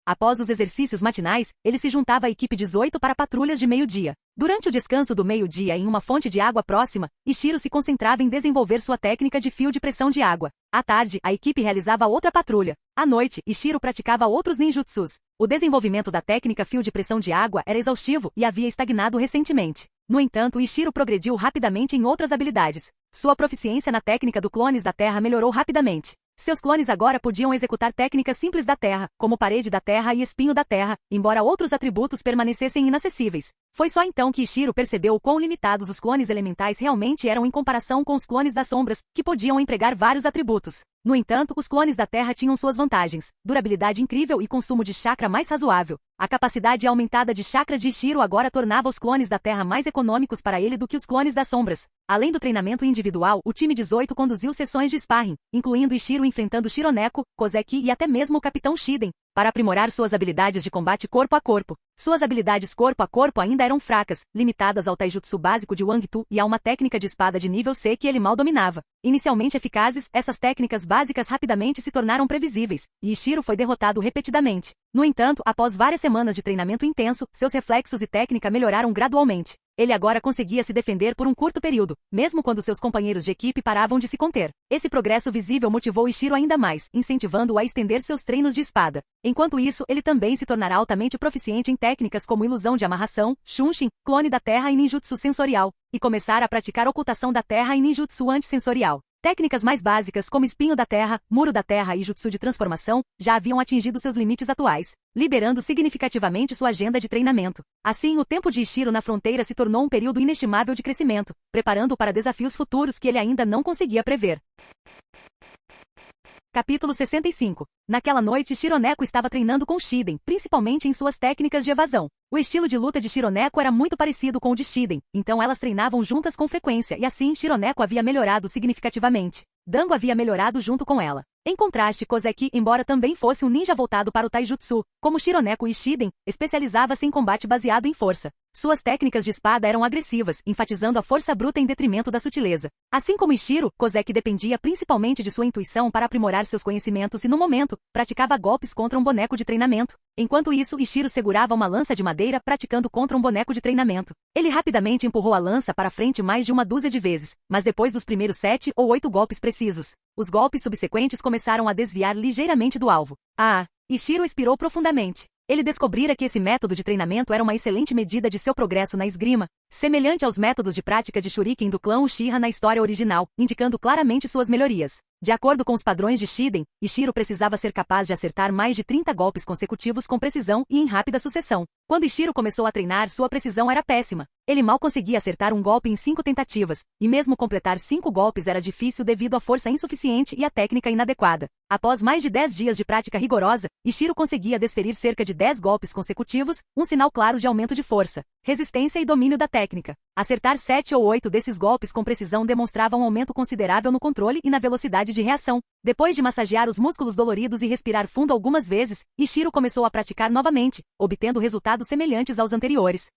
Após os exercícios matinais, ele se juntava à equipe 18 para patrulhas de meio-dia. Durante o descanso do meio-dia em uma fonte de água próxima, Ishiro se concentrava em desenvolver sua técnica de fio de pressão de água. À tarde, a equipe realizava outra patrulha. À noite, Ishiro praticava outros ninjutsus. O desenvolvimento da técnica fio de pressão de água era exaustivo e havia estagnado recentemente. No entanto, Ishiro progrediu rapidamente em outras habilidades. Sua proficiência na técnica do Clones da Terra melhorou rapidamente. Seus clones agora podiam executar técnicas simples da Terra, como Parede da Terra e Espinho da Terra, embora outros atributos permanecessem inacessíveis. Foi só então que Ishiro percebeu o quão limitados os clones elementais realmente eram em comparação com os clones das sombras, que podiam empregar vários atributos. No entanto, os clones da Terra tinham suas vantagens: durabilidade incrível e consumo de chakra mais razoável. A capacidade aumentada de chakra de Ishiro agora tornava os clones da Terra mais econômicos para ele do que os clones das sombras. Além do treinamento individual, o time 18 conduziu sessões de sparring, incluindo Ishiro enfrentando Shironeko, Kozeki e até mesmo o Capitão Shiden, para aprimorar suas habilidades de combate corpo a corpo. Suas habilidades corpo a corpo ainda eram fracas, limitadas ao taijutsu básico de Wang Tu e a uma técnica de espada de nível C que ele mal dominava. Inicialmente eficazes, essas técnicas básicas rapidamente se tornaram previsíveis, e Ishiro foi derrotado repetidamente. No entanto, após várias semanas de treinamento intenso, seus reflexos e técnica melhoraram gradualmente. Ele agora conseguia se defender por um curto período, mesmo quando seus companheiros de equipe paravam de se conter. Esse progresso visível motivou Ishiro ainda mais, incentivando-o a estender seus treinos de espada. Enquanto isso, ele também se tornará altamente proficiente em técnicas como ilusão de amarração, Shunshin, clone da terra e ninjutsu sensorial, e começar a praticar ocultação da terra e ninjutsu antissensorial. Técnicas mais básicas como espinho da terra, muro da terra e jutsu de transformação já haviam atingido seus limites atuais, liberando significativamente sua agenda de treinamento. Assim, o tempo de Ishiro na fronteira se tornou um período inestimável de crescimento, preparando-o para desafios futuros que ele ainda não conseguia prever. Capítulo 65. Naquela noite, Shironeko estava treinando com Shiden, principalmente em suas técnicas de evasão. O estilo de luta de Shironeko era muito parecido com o de Shiden, então elas treinavam juntas com frequência e assim Shironeko havia melhorado significativamente. Dango havia melhorado junto com ela. Em contraste, Kozeki, embora também fosse um ninja voltado para o taijutsu, como Shironeko e Shiden, especializava-se em combate baseado em força. Suas técnicas de espada eram agressivas, enfatizando a força bruta em detrimento da sutileza. Assim como Ishiro, Kozeki dependia principalmente de sua intuição para aprimorar seus conhecimentos e, no momento, praticava golpes contra um boneco de treinamento. Enquanto isso, Ishiro segurava uma lança de madeira praticando contra um boneco de treinamento. Ele rapidamente empurrou a lança para frente mais de uma dúzia de vezes, mas depois dos primeiros 7 ou 8 golpes precisos, os golpes subsequentes começaram a desviar ligeiramente do alvo. Ishiro expirou profundamente. Ele descobrira que esse método de treinamento era uma excelente medida de seu progresso na esgrima, semelhante aos métodos de prática de Shuriken do clã Uchiha na história original, indicando claramente suas melhorias. De acordo com os padrões de Shiden, Ishiro precisava ser capaz de acertar mais de 30 golpes consecutivos com precisão e em rápida sucessão. Quando Ishiro começou a treinar, sua precisão era péssima. Ele mal conseguia acertar um golpe em 5 tentativas, e mesmo completar 5 golpes era difícil devido à força insuficiente e à técnica inadequada. Após mais de 10 dias de prática rigorosa, Ishiro conseguia desferir cerca de 10 golpes consecutivos, um sinal claro de aumento de força, resistência e domínio da técnica. Acertar 7 ou 8 desses golpes com precisão demonstrava um aumento considerável no controle e na velocidade de reação. Depois de massagear os músculos doloridos e respirar fundo algumas vezes, Ishiro começou a praticar novamente, obtendo resultados semelhantes aos anteriores.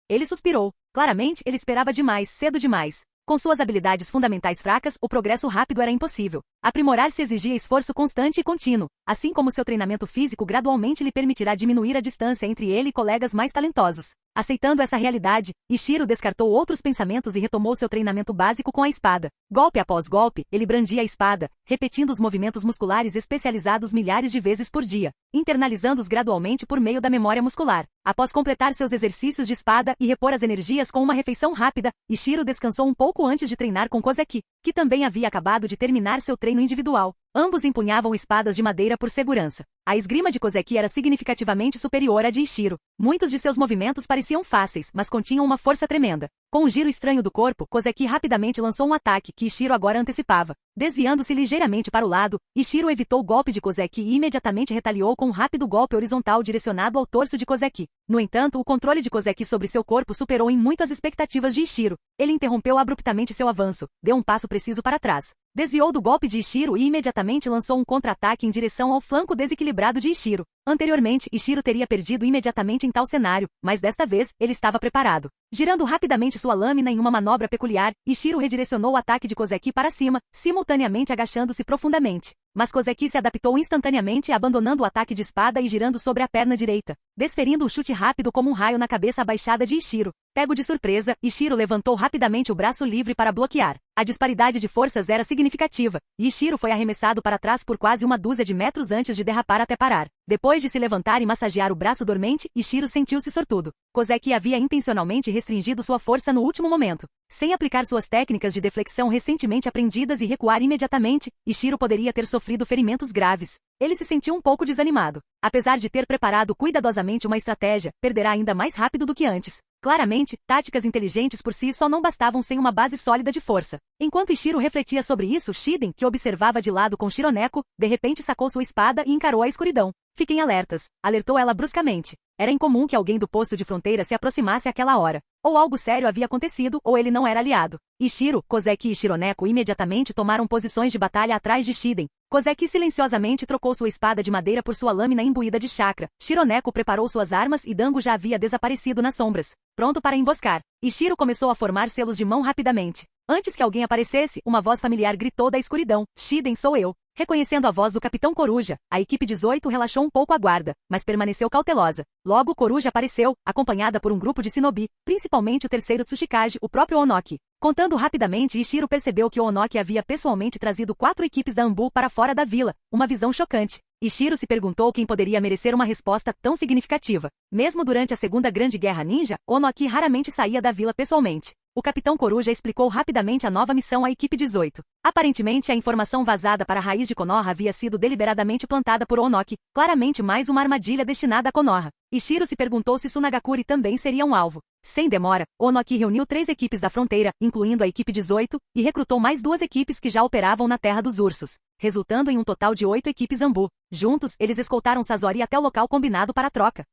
Ele suspirou. Claramente, ele esperava demais, cedo demais. Com suas habilidades fundamentais fracas, o progresso rápido era impossível. Aprimorar-se exigia esforço constante e contínuo, assim como seu treinamento físico gradualmente lhe permitirá diminuir a distância entre ele e colegas mais talentosos. Aceitando essa realidade, Ishiro descartou outros pensamentos e retomou seu treinamento básico com a espada. Golpe após golpe, ele brandia a espada, repetindo os movimentos musculares especializados milhares de vezes por dia, internalizando-os gradualmente por meio da memória muscular. Após completar seus exercícios de espada e repor as energias com uma refeição rápida, Ishiro descansou um pouco antes de treinar com Kozeki, que também havia acabado de terminar seu treino individual. Ambos empunhavam espadas de madeira por segurança. A esgrima de Kozeki era significativamente superior à de Ishiro. Muitos de seus movimentos pareciam fáceis, mas continham uma força tremenda. Com um giro estranho do corpo, Kozeki rapidamente lançou um ataque que Ishiro agora antecipava. Desviando-se ligeiramente para o lado, Ishiro evitou o golpe de Kozeki e imediatamente retaliou com um rápido golpe horizontal direcionado ao torso de Kozeki. No entanto, o controle de Kozeki sobre seu corpo superou em muito as expectativas de Ishiro. Ele interrompeu abruptamente seu avanço, deu um passo preciso para trás. Desviou do golpe de Ishiro e imediatamente lançou um contra-ataque em direção ao flanco desequilibrado de Ishiro. Anteriormente, Ishiro teria perdido imediatamente em tal cenário, mas desta vez, ele estava preparado. Girando rapidamente sua lâmina em uma manobra peculiar, Ishiro redirecionou o ataque de Kozeki para cima, simultaneamente agachando-se profundamente. Mas Kozeki se adaptou instantaneamente, abandonando o ataque de espada e girando sobre a perna direita, desferindo um chute rápido como um raio na cabeça abaixada de Ishiro. Pego de surpresa, Ishiro levantou rapidamente o braço livre para bloquear. A disparidade de forças era significativa, e Ishiro foi arremessado para trás por quase uma dúzia de metros antes de derrapar até parar. Depois de se levantar e massagear o braço dormente, Ishiro sentiu-se sortudo. Kozeki havia intencionalmente restringido sua força no último momento. Sem aplicar suas técnicas de deflexão recentemente aprendidas e recuar imediatamente, Ishiro poderia ter sofrido ferimentos graves. Ele se sentiu um pouco desanimado. Apesar de ter preparado cuidadosamente uma estratégia, perderá ainda mais rápido do que antes. Claramente, táticas inteligentes por si só não bastavam sem uma base sólida de força. Enquanto Ishiro refletia sobre isso, Shiden, que observava de lado com Shironeko, de repente sacou sua espada e encarou a escuridão. Fiquem alertas, alertou ela bruscamente. Era incomum que alguém do posto de fronteira se aproximasse àquela hora. Ou algo sério havia acontecido, ou ele não era aliado. Ishiro, Kozeki e Shironeko imediatamente tomaram posições de batalha atrás de Shiden. Kozeki silenciosamente trocou sua espada de madeira por sua lâmina imbuída de chakra. Shironeko preparou suas armas e Dango já havia desaparecido nas sombras, pronto para emboscar. Ishiro começou a formar selos de mão rapidamente. Antes que alguém aparecesse, uma voz familiar gritou da escuridão: Shiden, sou eu. Reconhecendo a voz do Capitão Coruja, a equipe 18 relaxou um pouco a guarda, mas permaneceu cautelosa. Logo Coruja apareceu, acompanhada por um grupo de shinobi, principalmente o terceiro Tsuchikage, o próprio Onoki. Contando rapidamente, Ishiro percebeu que o Onoki havia pessoalmente trazido 4 equipes da Anbu para fora da vila, uma visão chocante. Ishiro se perguntou quem poderia merecer uma resposta tão significativa. Mesmo durante a Segunda Grande Guerra Ninja, Onoki raramente saía da vila pessoalmente. O Capitão Coruja explicou rapidamente a nova missão à equipe 18. Aparentemente, a informação vazada para a raiz de Konoha havia sido deliberadamente plantada por Onoki, claramente mais uma armadilha destinada a Konoha. Ishiro se perguntou se Sunagakure também seria um alvo. Sem demora, Onoki reuniu 3 equipes da fronteira, incluindo a equipe 18, e recrutou mais 2 equipes que já operavam na Terra dos Ursos, resultando em um total de 8 equipes Anbu. Juntos, eles escoltaram Sasori até o local combinado para a troca.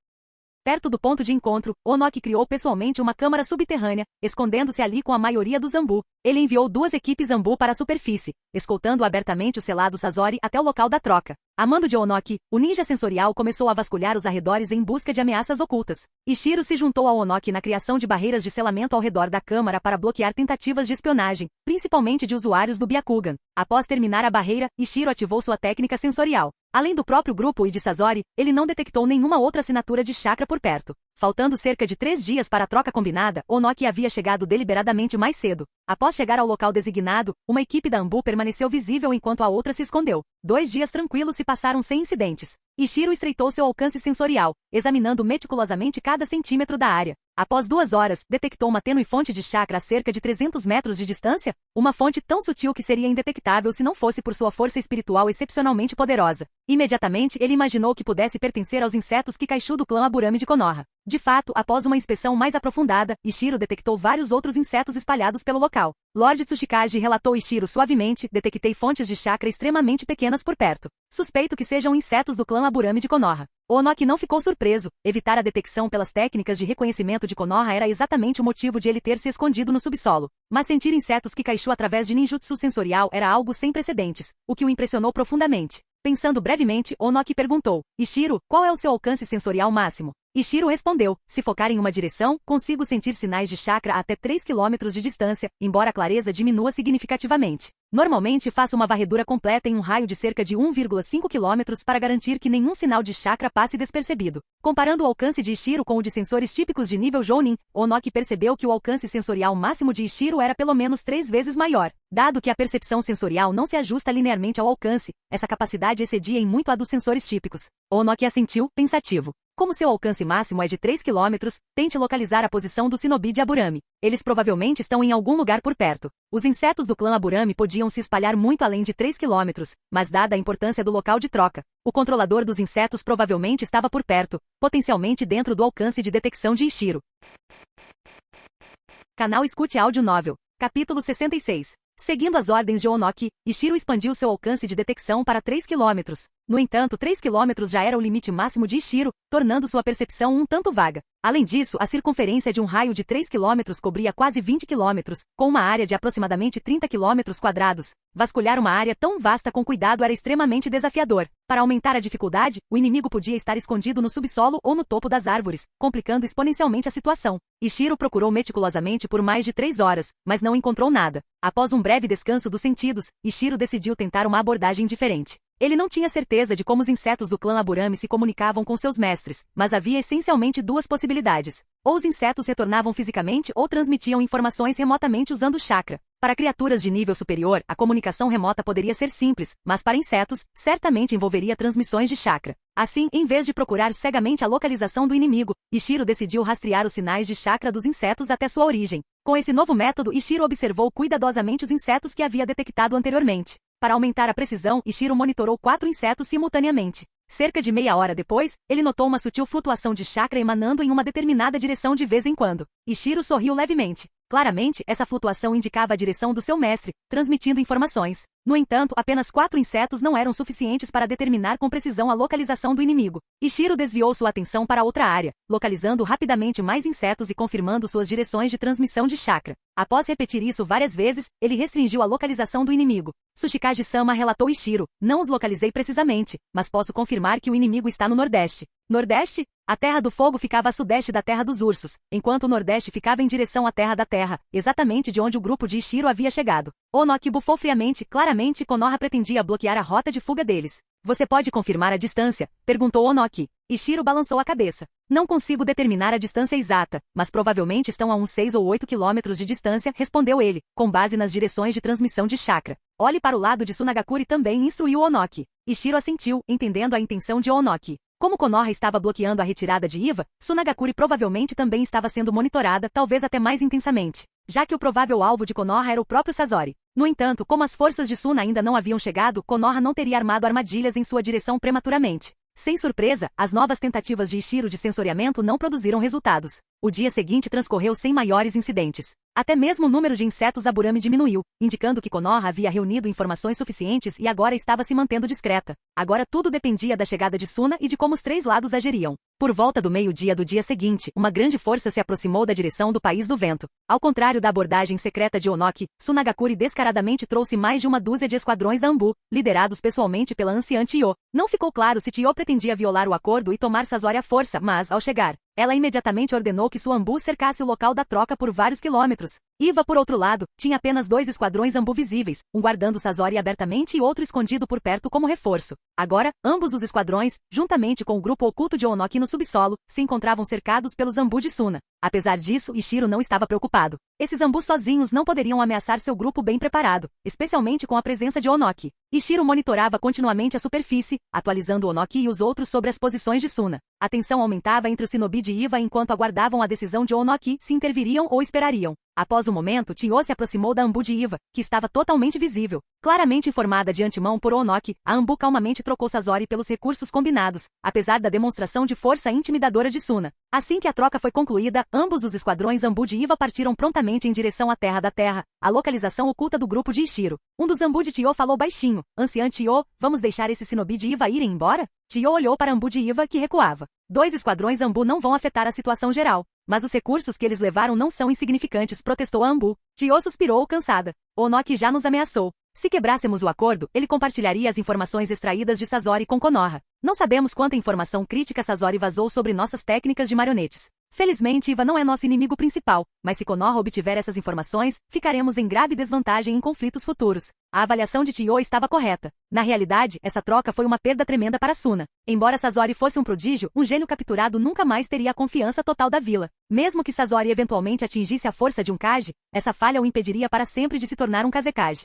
Perto do ponto de encontro, Onoki criou pessoalmente uma câmara subterrânea, escondendo-se ali com a maioria dos Anbu. Ele enviou 2 equipes Anbu para a superfície, escoltando abertamente o selado Sasori até o local da troca. A mando de Onoki, o ninja sensorial começou a vasculhar os arredores em busca de ameaças ocultas. Ishiro se juntou a Onoki na criação de barreiras de selamento ao redor da câmara para bloquear tentativas de espionagem, principalmente de usuários do Byakugan. Após terminar a barreira, Ishiro ativou sua técnica sensorial. Além do próprio grupo e de Sasori, ele não detectou nenhuma outra assinatura de chakra por perto. Faltando cerca de 3 dias para a troca combinada, Onoki havia chegado deliberadamente mais cedo. Após chegar ao local designado, uma equipe da Anbu permaneceu visível enquanto a outra se escondeu. 2 dias tranquilos se passaram sem incidentes. Ishiro estreitou seu alcance sensorial, examinando meticulosamente cada centímetro da área. Após 2 horas, detectou uma tênue fonte de chakra a cerca de 300 metros de distância, uma fonte tão sutil que seria indetectável se não fosse por sua força espiritual excepcionalmente poderosa. Imediatamente, ele imaginou que pudesse pertencer aos insetos Kikaishu do clã Aburame de Konoha. De fato, após uma inspeção mais aprofundada, Ishiro detectou vários outros insetos espalhados pelo local. Lord Tsuchikage relatou Ishiro suavemente: detectei fontes de chakra extremamente pequenas por perto. Suspeito que sejam insetos do clã Aburame de Konoha. Onoki não ficou surpreso. Evitar a detecção pelas técnicas de reconhecimento de Konoha era exatamente o motivo de ele ter se escondido no subsolo. Mas sentir insetos Kikaishu através de ninjutsu sensorial era algo sem precedentes, o que o impressionou profundamente. Pensando brevemente, Onoki perguntou: Ishiro, qual é o seu alcance sensorial máximo? Ishiro respondeu, se focar em uma direção, consigo sentir sinais de chakra até 3 km de distância, embora a clareza diminua significativamente. Normalmente faço uma varredura completa em um raio de cerca de 1,5 km para garantir que nenhum sinal de chakra passe despercebido. Comparando o alcance de Ishiro com o de sensores típicos de nível Jounin, Onoki percebeu que o alcance sensorial máximo de Ishiro era pelo menos 3 vezes maior. Dado que a percepção sensorial não se ajusta linearmente ao alcance, essa capacidade excedia em muito a dos sensores típicos. Onoki assentiu, pensativo. Como seu alcance máximo é de 3 km, tente localizar a posição do Shinobi de Aburame. Eles provavelmente estão em algum lugar por perto. Os insetos do clã Aburame podiam se espalhar muito além de 3 km, mas dada a importância do local de troca, o controlador dos insetos provavelmente estava por perto, potencialmente dentro do alcance de detecção de Ishiro. Canal Escute Áudio Novel. Capítulo 66. Seguindo as ordens de Onoki, Ishiro expandiu seu alcance de detecção para 3 km. No entanto, 3 km já era o limite máximo de Ishiro, tornando sua percepção um tanto vaga. Além disso, a circunferência de um raio de 3 km cobria quase 20 km, com uma área de aproximadamente 30 km². Vasculhar uma área tão vasta com cuidado era extremamente desafiador. Para aumentar a dificuldade, o inimigo podia estar escondido no subsolo ou no topo das árvores, complicando exponencialmente a situação. Ishiro procurou meticulosamente por mais de 3 horas, mas não encontrou nada. Após um breve descanso dos sentidos, Ishiro decidiu tentar uma abordagem diferente. Ele não tinha certeza de como os insetos do clã Aburame se comunicavam com seus mestres, mas havia essencialmente duas possibilidades. Ou os insetos retornavam fisicamente ou transmitiam informações remotamente usando chakra. Para criaturas de nível superior, a comunicação remota poderia ser simples, mas para insetos, certamente envolveria transmissões de chakra. Assim, em vez de procurar cegamente a localização do inimigo, Ishiro decidiu rastrear os sinais de chakra dos insetos até sua origem. Com esse novo método, Ishiro observou cuidadosamente os insetos que havia detectado anteriormente. Para aumentar a precisão, Ishiro monitorou 4 insetos simultaneamente. Cerca de meia hora depois, ele notou uma sutil flutuação de chakra emanando em uma determinada direção de vez em quando. Ishiro sorriu levemente. Claramente, essa flutuação indicava a direção do seu mestre, transmitindo informações. No entanto, apenas 4 insetos não eram suficientes para determinar com precisão a localização do inimigo. Ishiro desviou sua atenção para outra área, localizando rapidamente mais insetos e confirmando suas direções de transmissão de chakra. Após repetir isso várias vezes, ele restringiu a localização do inimigo. Tsuchikage-sama relatou Ishiro, não os localizei precisamente, mas posso confirmar que o inimigo está no Nordeste. Nordeste? A Terra do Fogo ficava a sudeste da Terra dos Ursos, enquanto o Nordeste ficava em direção à Terra da Terra, exatamente de onde o grupo de Ishiro havia chegado. Onoki bufou friamente, claramente Konoha pretendia bloquear a rota de fuga deles. Você pode confirmar a distância? Perguntou Onoki. Ishiro balançou a cabeça. Não consigo determinar a distância exata, mas provavelmente estão a uns 6 ou 8 quilômetros de distância, respondeu ele, com base nas direções de transmissão de chakra. Olhe para o lado de Tsunagakuri também, instruiu Onoki. Ishiro assentiu, entendendo a intenção de Onoki. Como Konoha estava bloqueando a retirada de Iva, Tsunagakuri provavelmente também estava sendo monitorada, talvez até mais intensamente, já que o provável alvo de Konoha era o próprio Sasori. No entanto, como as forças de Suna ainda não haviam chegado, Konoha não teria armado armadilhas em sua direção prematuramente. Sem surpresa, as novas tentativas de Ishiro de sensoriamento não produziram resultados. O dia seguinte transcorreu sem maiores incidentes. Até mesmo o número de insetos Aburame diminuiu, indicando que Konoha havia reunido informações suficientes e agora estava se mantendo discreta. Agora tudo dependia da chegada de Suna e de como os 3 lados agiriam. Por volta do meio-dia do dia seguinte, uma grande força se aproximou da direção do País do Vento. Ao contrário da abordagem secreta de Onoki, Tsunagakuri descaradamente trouxe mais de uma dúzia de esquadrões da Anbu, liderados pessoalmente pela anciã Chiyo. Não ficou claro se Chiyo pretendia violar o acordo e tomar Sasori à força, mas, ao chegar, ela imediatamente ordenou que sua Anbu cercasse o local da troca por vários quilômetros. Iva, por outro lado, tinha apenas 2 esquadrões Anbu visíveis, um guardando Sasori abertamente e outro escondido por perto como reforço. Agora, ambos os esquadrões, juntamente com o grupo oculto de Onoki no subsolo, se encontravam cercados pelos Anbu de Suna. Apesar disso, Ishiro não estava preocupado. Esses Anbu sozinhos não poderiam ameaçar seu grupo bem preparado, especialmente com a presença de Onoki. Ishiro monitorava continuamente a superfície, atualizando Onoki e os outros sobre as posições de Suna. A tensão aumentava entre o Shinobi de Iva enquanto aguardavam a decisão de Onoki se interviriam ou esperariam. Após um momento, Chiyo se aproximou da Anbu de Iva, que estava totalmente visível. Claramente informada de antemão por Onoki, a Anbu calmamente trocou Sasori pelos recursos combinados, apesar da demonstração de força intimidadora de Suna. Assim que a troca foi concluída, ambos os esquadrões Anbu de Iva partiram prontamente em direção à Terra da Terra, a localização oculta do grupo de Ishiro. Um dos Anbu de Chiyo falou baixinho, anciã Chiyo, vamos deixar esse Shinobi de Iva irem embora? Chiyo olhou para Anbu de Iva que recuava. 2 esquadrões Anbu não vão afetar a situação geral, mas os recursos que eles levaram não são insignificantes, protestou a Anbu. Chiyo suspirou cansada. Onoki já nos ameaçou. Se quebrássemos o acordo, ele compartilharia as informações extraídas de Sasori com Konoha. Não sabemos quanta informação crítica Sasori vazou sobre nossas técnicas de marionetes. Felizmente, Iva não é nosso inimigo principal, mas se Konoha obtiver essas informações, ficaremos em grave desvantagem em conflitos futuros. A avaliação de Chiyo estava correta. Na realidade, essa troca foi uma perda tremenda para Suna. Embora Sasori fosse um prodígio, um gênio capturado nunca mais teria a confiança total da vila. Mesmo que Sasori eventualmente atingisse a força de um Kage, essa falha o impediria para sempre de se tornar um Kazekage.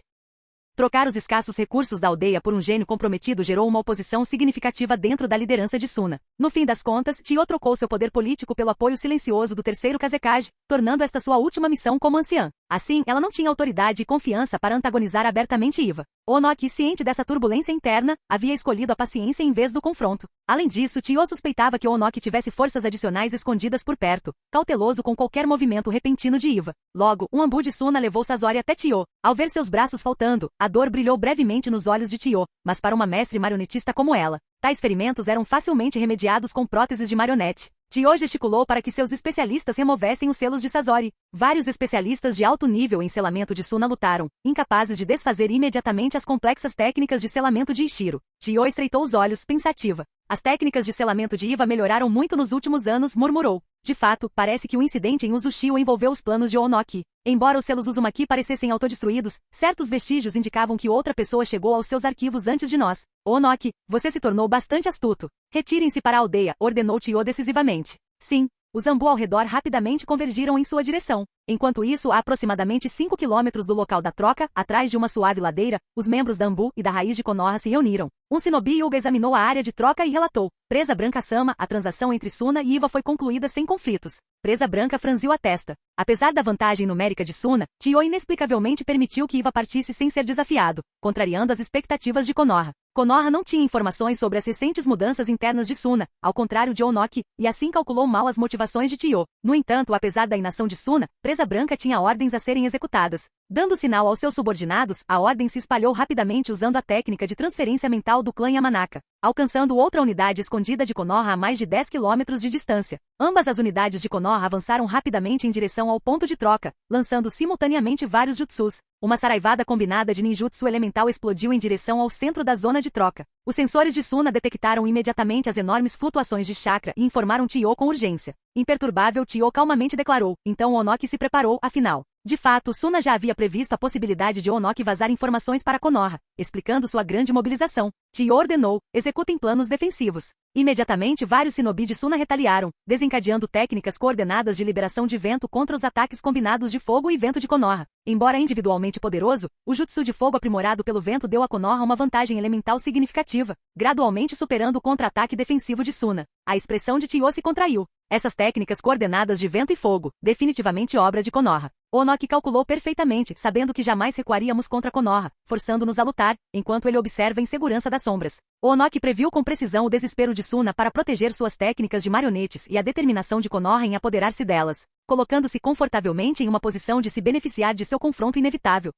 Trocar os escassos recursos da aldeia por um gênio comprometido gerou uma oposição significativa dentro da liderança de Suna. No fim das contas, Chiyo trocou seu poder político pelo apoio silencioso do terceiro Kazekage, tornando esta sua última missão como anciã. Assim, ela não tinha autoridade e confiança para antagonizar abertamente Iva. Onoki, ciente dessa turbulência interna, havia escolhido a paciência em vez do confronto. Além disso, Chiyo suspeitava que Onoki tivesse forças adicionais escondidas por perto, cauteloso com qualquer movimento repentino de Iva. Logo, um ambu de Suna levou Sasori até Chiyo. Ao ver seus braços faltando, a dor brilhou brevemente nos olhos de Chiyo, mas para uma mestre marionetista como ela, tais ferimentos eram facilmente remediados com próteses de marionete. Chiyo gesticulou para que seus especialistas removessem os selos de Sasori. Vários especialistas de alto nível em selamento de Suna lutaram, incapazes de desfazer imediatamente as complexas técnicas de selamento de Ishiro. Chiyo estreitou os olhos, pensativa. As técnicas de selamento de Iva melhoraram muito nos últimos anos, murmurou. De fato, parece que o incidente em Uzushio envolveu os planos de Onoki. Embora os selos Uzumaki parecessem autodestruídos, certos vestígios indicavam que outra pessoa chegou aos seus arquivos antes de nós. Onoki, você se tornou bastante astuto. Retirem-se para a aldeia, ordenou Chiyo decisivamente. Sim. Os Ambu ao redor rapidamente convergiram em sua direção. Enquanto isso, a aproximadamente 5 quilômetros do local da troca, atrás de uma suave ladeira, os membros da Ambu e da raiz de Konoha se reuniram. Um Shinobi Yuga examinou a área de troca e relatou. Presa Branca-sama, a transação entre Suna e Iva foi concluída sem conflitos. Presa Branca franziu a testa. Apesar da vantagem numérica de Suna, Chiyo inexplicavelmente permitiu que Iva partisse sem ser desafiado, contrariando as expectativas de Konoha. Konoha não tinha informações sobre as recentes mudanças internas de Suna, ao contrário de Onoki, e assim calculou mal as motivações de Chiyo. No entanto, apesar da inação de Suna, Presa Branca tinha ordens a serem executadas. Dando sinal aos seus subordinados, a ordem se espalhou rapidamente usando a técnica de transferência mental do clã Yamanaka, alcançando outra unidade escondida de Konoha a mais de 10 quilômetros de distância. Ambas as unidades de Konoha avançaram rapidamente em direção ao ponto de troca, lançando simultaneamente vários jutsus. Uma saraivada combinada de ninjutsu elemental explodiu em direção ao centro da zona de troca. Os sensores de Suna detectaram imediatamente as enormes flutuações de chakra e informaram Chiyo com urgência. Imperturbável, Chiyo calmamente declarou, então Onoki se preparou, afinal. De fato, Suna já havia previsto a possibilidade de Onoki vazar informações para Konoha, explicando sua grande mobilização. Chiyo ordenou, executem planos defensivos. Imediatamente vários shinobi de Suna retaliaram, desencadeando técnicas coordenadas de liberação de vento contra os ataques combinados de fogo e vento de Konoha. Embora individualmente poderoso, o jutsu de fogo aprimorado pelo vento deu a Konoha uma vantagem elemental significativa, gradualmente superando o contra-ataque defensivo de Suna. A expressão de Chiyo se contraiu. Essas técnicas coordenadas de vento e fogo, definitivamente obra de Konoha. Onoki calculou perfeitamente, sabendo que jamais recuaríamos contra Konoha, forçando-nos a lutar, enquanto ele observa em segurança das sombras. Onoki previu com precisão o desespero de Suna para proteger suas técnicas de marionetes e a determinação de Konoha em apoderar-se delas, colocando-se confortavelmente em uma posição de se beneficiar de seu confronto inevitável.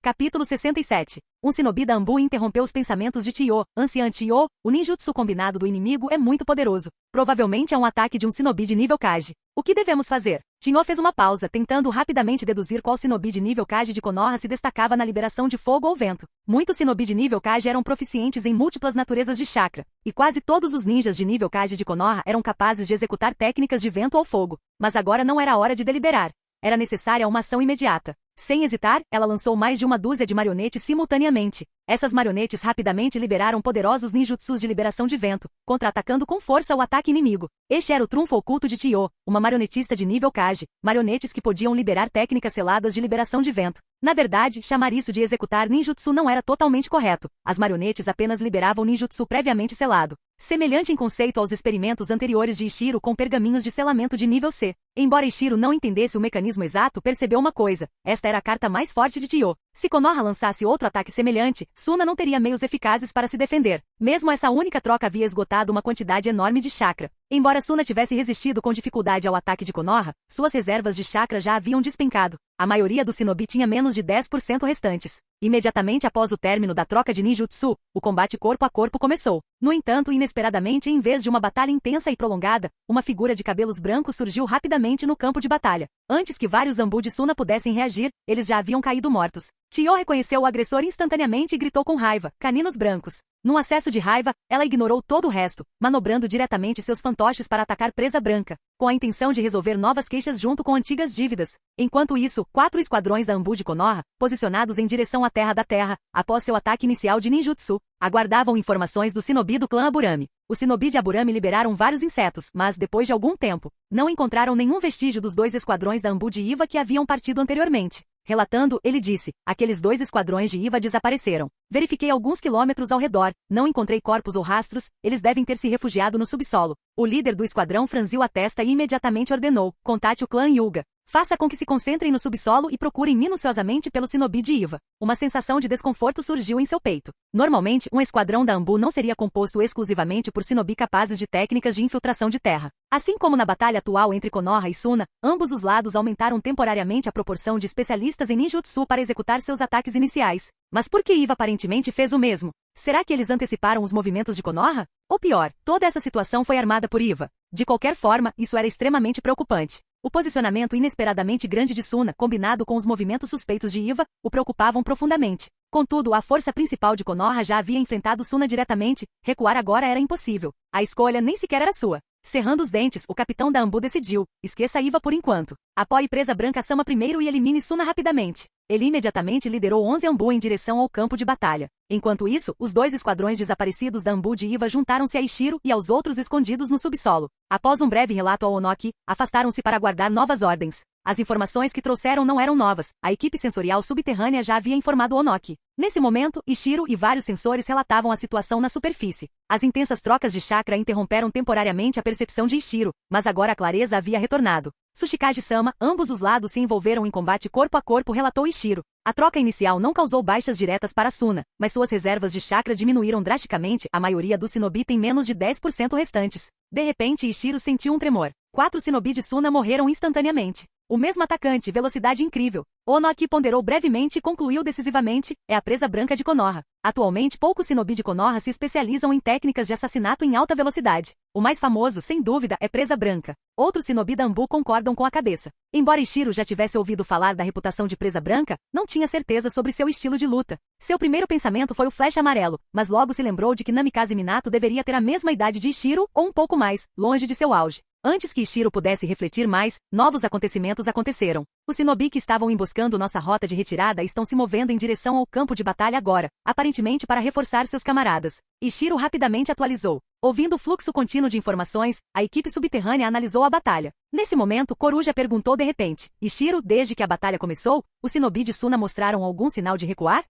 Capítulo 67. Um shinobi da Ambu interrompeu os pensamentos de Chiyo. Anciã Chiyo, o ninjutsu combinado do inimigo é muito poderoso. Provavelmente é um ataque de um shinobi de nível Kage. O que devemos fazer? Chiyo fez uma pausa, tentando rapidamente deduzir qual shinobi de nível Kage de Konoha se destacava na liberação de fogo ou vento. Muitos shinobi de nível Kage eram proficientes em múltiplas naturezas de chakra, e quase todos os ninjas de nível Kage de Konoha eram capazes de executar técnicas de vento ou fogo. Mas agora não era hora de deliberar. Era necessária uma ação imediata. Sem hesitar, ela lançou mais de uma dúzia de marionetes simultaneamente. Essas marionetes rapidamente liberaram poderosos ninjutsus de liberação de vento, contra-atacando com força o ataque inimigo. Este era o trunfo oculto de Chiyo, uma marionetista de nível Kage, marionetes que podiam liberar técnicas seladas de liberação de vento. Na verdade, chamar isso de executar ninjutsu não era totalmente correto. As marionetes apenas liberavam ninjutsu previamente selado, semelhante em conceito aos experimentos anteriores de Ishiro com pergaminhos de selamento de nível C. Embora Ishiro não entendesse o mecanismo exato, percebeu uma coisa: esta era a carta mais forte de Chiyo. Se Konoha lançasse outro ataque semelhante, Suna não teria meios eficazes para se defender. Mesmo essa única troca havia esgotado uma quantidade enorme de chakra. Embora Suna tivesse resistido com dificuldade ao ataque de Konoha, suas reservas de chakra já haviam despencado. A maioria dos shinobi tinha menos de 10% restantes. Imediatamente após o término da troca de ninjutsu, o combate corpo a corpo começou. No entanto, inesperadamente, em vez de uma batalha intensa e prolongada, uma figura de cabelos brancos surgiu rapidamente no campo de batalha. Antes que vários Ambu de Suna pudessem reagir, eles já haviam caído mortos. Chiyo reconheceu o agressor instantaneamente e gritou com raiva: caninos brancos. Num acesso de raiva, ela ignorou todo o resto, manobrando diretamente seus fantoches para atacar Presa Branca, com a intenção de resolver novas queixas junto com antigas dívidas. Enquanto isso, 4 esquadrões da Anbu de Konoha, posicionados em direção à Terra da Terra, após seu ataque inicial de ninjutsu, aguardavam informações do shinobi do clã Aburame. Os shinobi de Aburame liberaram vários insetos, mas, depois de algum tempo, não encontraram nenhum vestígio dos 2 esquadrões da Anbu de Iva que haviam partido anteriormente. Relatando, ele disse, aqueles 2 esquadrões de Iva desapareceram. Verifiquei alguns quilômetros ao redor, não encontrei corpos ou rastros, eles devem ter se refugiado no subsolo. O líder do esquadrão franziu a testa e imediatamente ordenou, contate o clã Hyuga. Faça com que se concentrem no subsolo e procurem minuciosamente pelo shinobi de Iva. Uma sensação de desconforto surgiu em seu peito. Normalmente, um esquadrão da Anbu não seria composto exclusivamente por shinobi capazes de técnicas de infiltração de terra. Assim como na batalha atual entre Konoha e Suna, ambos os lados aumentaram temporariamente a proporção de especialistas em ninjutsu para executar seus ataques iniciais. Mas por que Iva aparentemente fez o mesmo? Será que eles anteciparam os movimentos de Konoha? Ou pior, toda essa situação foi armada por Iva. De qualquer forma, isso era extremamente preocupante. O posicionamento inesperadamente grande de Suna, combinado com os movimentos suspeitos de Iva, o preocupavam profundamente. Contudo, a força principal de Konoha já havia enfrentado Suna diretamente, recuar agora era impossível. A escolha nem sequer era sua. Cerrando os dentes, o capitão da Anbu decidiu, esqueça Iva por enquanto. Apoie Presa Branca Sama primeiro e elimine Suna rapidamente. Ele imediatamente liderou 11 Anbu em direção ao campo de batalha. Enquanto isso, os 2 esquadrões desaparecidos da Anbu de Iva juntaram-se a Ishiro e aos outros escondidos no subsolo. Após um breve relato ao Onoki, afastaram-se para aguardar novas ordens. As informações que trouxeram não eram novas, a equipe sensorial subterrânea já havia informado Onoki. Nesse momento, Ishiro e vários sensores relatavam a situação na superfície. As intensas trocas de chakra interromperam temporariamente a percepção de Ishiro, mas agora a clareza havia retornado. Tsuchikage-sama, ambos os lados se envolveram em combate corpo a corpo, relatou Ishiro. A troca inicial não causou baixas diretas para Suna, mas suas reservas de chakra diminuíram drasticamente, a maioria dos shinobi tem menos de 10% restantes. De repente Ishiro sentiu um tremor. 4 shinobi de Suna morreram instantaneamente. O mesmo atacante, velocidade incrível. Onoki ponderou brevemente e concluiu decisivamente, é a Presa Branca de Konoha. Atualmente poucos shinobi de Konoha se especializam em técnicas de assassinato em alta velocidade. O mais famoso, sem dúvida, é Presa Branca. Outros shinobi da Anbu concordam com a cabeça. Embora Ishiro já tivesse ouvido falar da reputação de Presa Branca, não tinha certeza sobre seu estilo de luta. Seu primeiro pensamento foi o flash amarelo, mas logo se lembrou de que Namikaze Minato deveria ter a mesma idade de Ishiro, ou um pouco mais, longe de seu auge. Antes que Ishiro pudesse refletir mais, novos acontecimentos aconteceram. Os shinobi que estavam emboscando nossa rota de retirada estão se movendo em direção ao campo de batalha agora, aparentemente para reforçar seus camaradas. Ishiro rapidamente atualizou. Ouvindo o fluxo contínuo de informações, a equipe subterrânea analisou a batalha. Nesse momento, Coruja perguntou de repente, Ishiro, desde que a batalha começou, os shinobi de Suna mostraram algum sinal de recuar?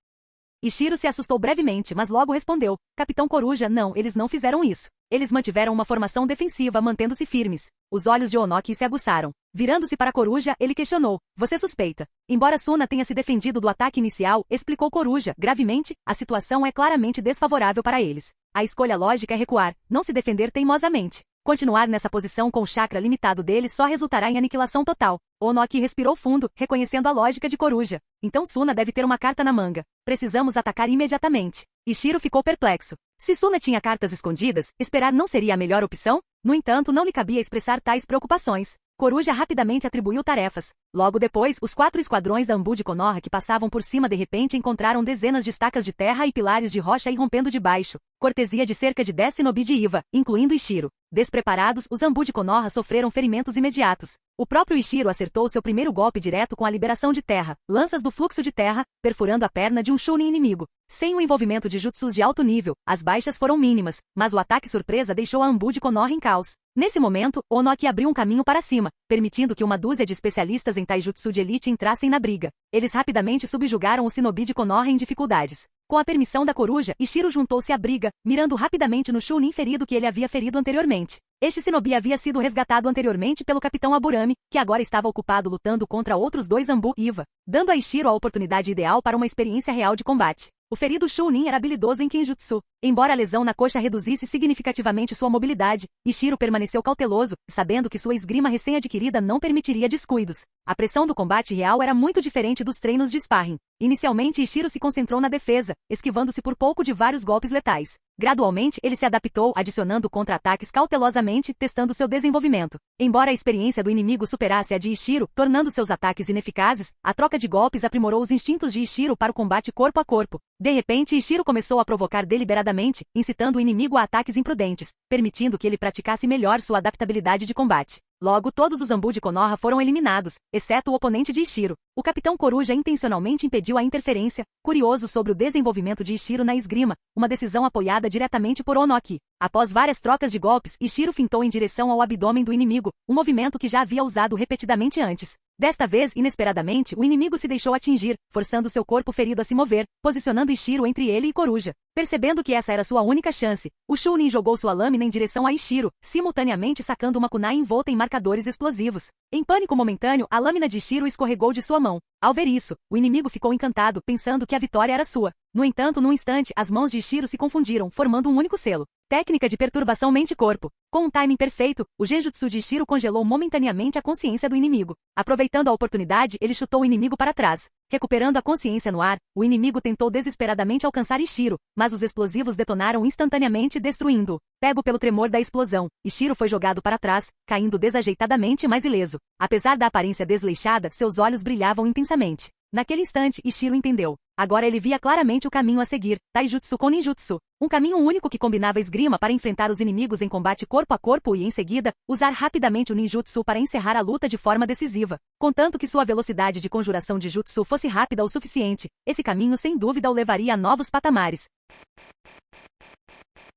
Ishiro se assustou brevemente, mas logo respondeu, Capitão Coruja, não, eles não fizeram isso. Eles mantiveram uma formação defensiva, mantendo-se firmes. Os olhos de Onoki se aguçaram. Virando-se para Coruja, ele questionou, você suspeita. Embora Suna tenha se defendido do ataque inicial, explicou Coruja, gravemente, a situação é claramente desfavorável para eles. A escolha lógica é recuar, não se defender teimosamente. Continuar nessa posição com o chakra limitado deles só resultará em aniquilação total. Onoki respirou fundo, reconhecendo a lógica de Coruja. Então Suna deve ter uma carta na manga. Precisamos atacar imediatamente. Ishiro ficou perplexo. Se Suna tinha cartas escondidas, esperar não seria a melhor opção? No entanto, não lhe cabia expressar tais preocupações. Coruja rapidamente atribuiu tarefas. Logo depois, os 4 esquadrões da Anbu de Konoha que passavam por cima de repente encontraram dezenas de estacas de terra e pilares de rocha irrompendo de baixo. Cortesia de cerca de 10 shinobi de Iva, incluindo Ishiro. Despreparados, os Anbu de Konoha sofreram ferimentos imediatos. O próprio Ishiro acertou seu primeiro golpe direto com a liberação de terra, lanças do fluxo de terra, perfurando a perna de um Chunin inimigo. Sem o envolvimento de jutsus de alto nível, as baixas foram mínimas, mas o ataque surpresa deixou a Anbu de Konoha em caos. Nesse momento, Onoki abriu um caminho para cima, permitindo que uma dúzia de especialistas em taijutsu de elite entrassem na briga. Eles rapidamente subjugaram o shinobi de Konoha em dificuldades. Com a permissão da Coruja, Ishiro juntou-se à briga, mirando rapidamente no Chunin ferido que ele havia ferido anteriormente. Este shinobi havia sido resgatado anteriormente pelo capitão Aburame, que agora estava ocupado lutando contra outros 2 Anbu Iva, dando a Ishiro a oportunidade ideal para uma experiência real de combate. O ferido Chunin era habilidoso em Kenjutsu. Embora a lesão na coxa reduzisse significativamente sua mobilidade, Ishiro permaneceu cauteloso, sabendo que sua esgrima recém-adquirida não permitiria descuidos. A pressão do combate real era muito diferente dos treinos de sparring. Inicialmente Ishiro se concentrou na defesa, esquivando-se por pouco de vários golpes letais. Gradualmente, ele se adaptou, adicionando contra-ataques cautelosamente, testando seu desenvolvimento. Embora a experiência do inimigo superasse a de Ishiro, tornando seus ataques ineficazes, a troca de golpes aprimorou os instintos de Ishiro para o combate corpo a corpo. De repente, Ishiro começou a provocar deliberadamente, incitando o inimigo a ataques imprudentes, permitindo que ele praticasse melhor sua adaptabilidade de combate. Logo, todos os Anbu de Konoha foram eliminados, exceto o oponente de Ishiro. O Capitão Coruja intencionalmente impediu a interferência, curioso sobre o desenvolvimento de Ishiro na esgrima, uma decisão apoiada diretamente por Onoki. Após várias trocas de golpes, Ishiro fintou em direção ao abdômen do inimigo, um movimento que já havia usado repetidamente antes. Desta vez, inesperadamente, o inimigo se deixou atingir, forçando seu corpo ferido a se mover, posicionando Ishiro entre ele e Coruja. Percebendo que essa era sua única chance, o Chunin jogou sua lâmina em direção a Ishiro, simultaneamente sacando uma kunai envolta em marcadores explosivos. Em pânico momentâneo, a lâmina de Ishiro escorregou de sua mão. Ao ver isso, o inimigo ficou encantado, pensando que a vitória era sua. No entanto, num instante, as mãos de Ishiro se confundiram, formando um único selo. Técnica de perturbação mente-corpo. Com um timing perfeito, o genjutsu de Ishiro congelou momentaneamente a consciência do inimigo. Aproveitando a oportunidade, ele chutou o inimigo para trás. Recuperando a consciência no ar, o inimigo tentou desesperadamente alcançar Ishiro, mas os explosivos detonaram instantaneamente, destruindo-o. Pego pelo tremor da explosão, Ishiro foi jogado para trás, caindo desajeitadamente, mas ileso. Apesar da aparência desleixada, seus olhos brilhavam intensamente. Naquele instante, Ishiro entendeu. Agora ele via claramente o caminho a seguir, taijutsu com ninjutsu. Um caminho único que combinava esgrima para enfrentar os inimigos em combate corpo a corpo e, em seguida, usar rapidamente o ninjutsu para encerrar a luta de forma decisiva. Contanto que sua velocidade de conjuração de jutsu fosse rápida o suficiente, esse caminho sem dúvida o levaria a novos patamares.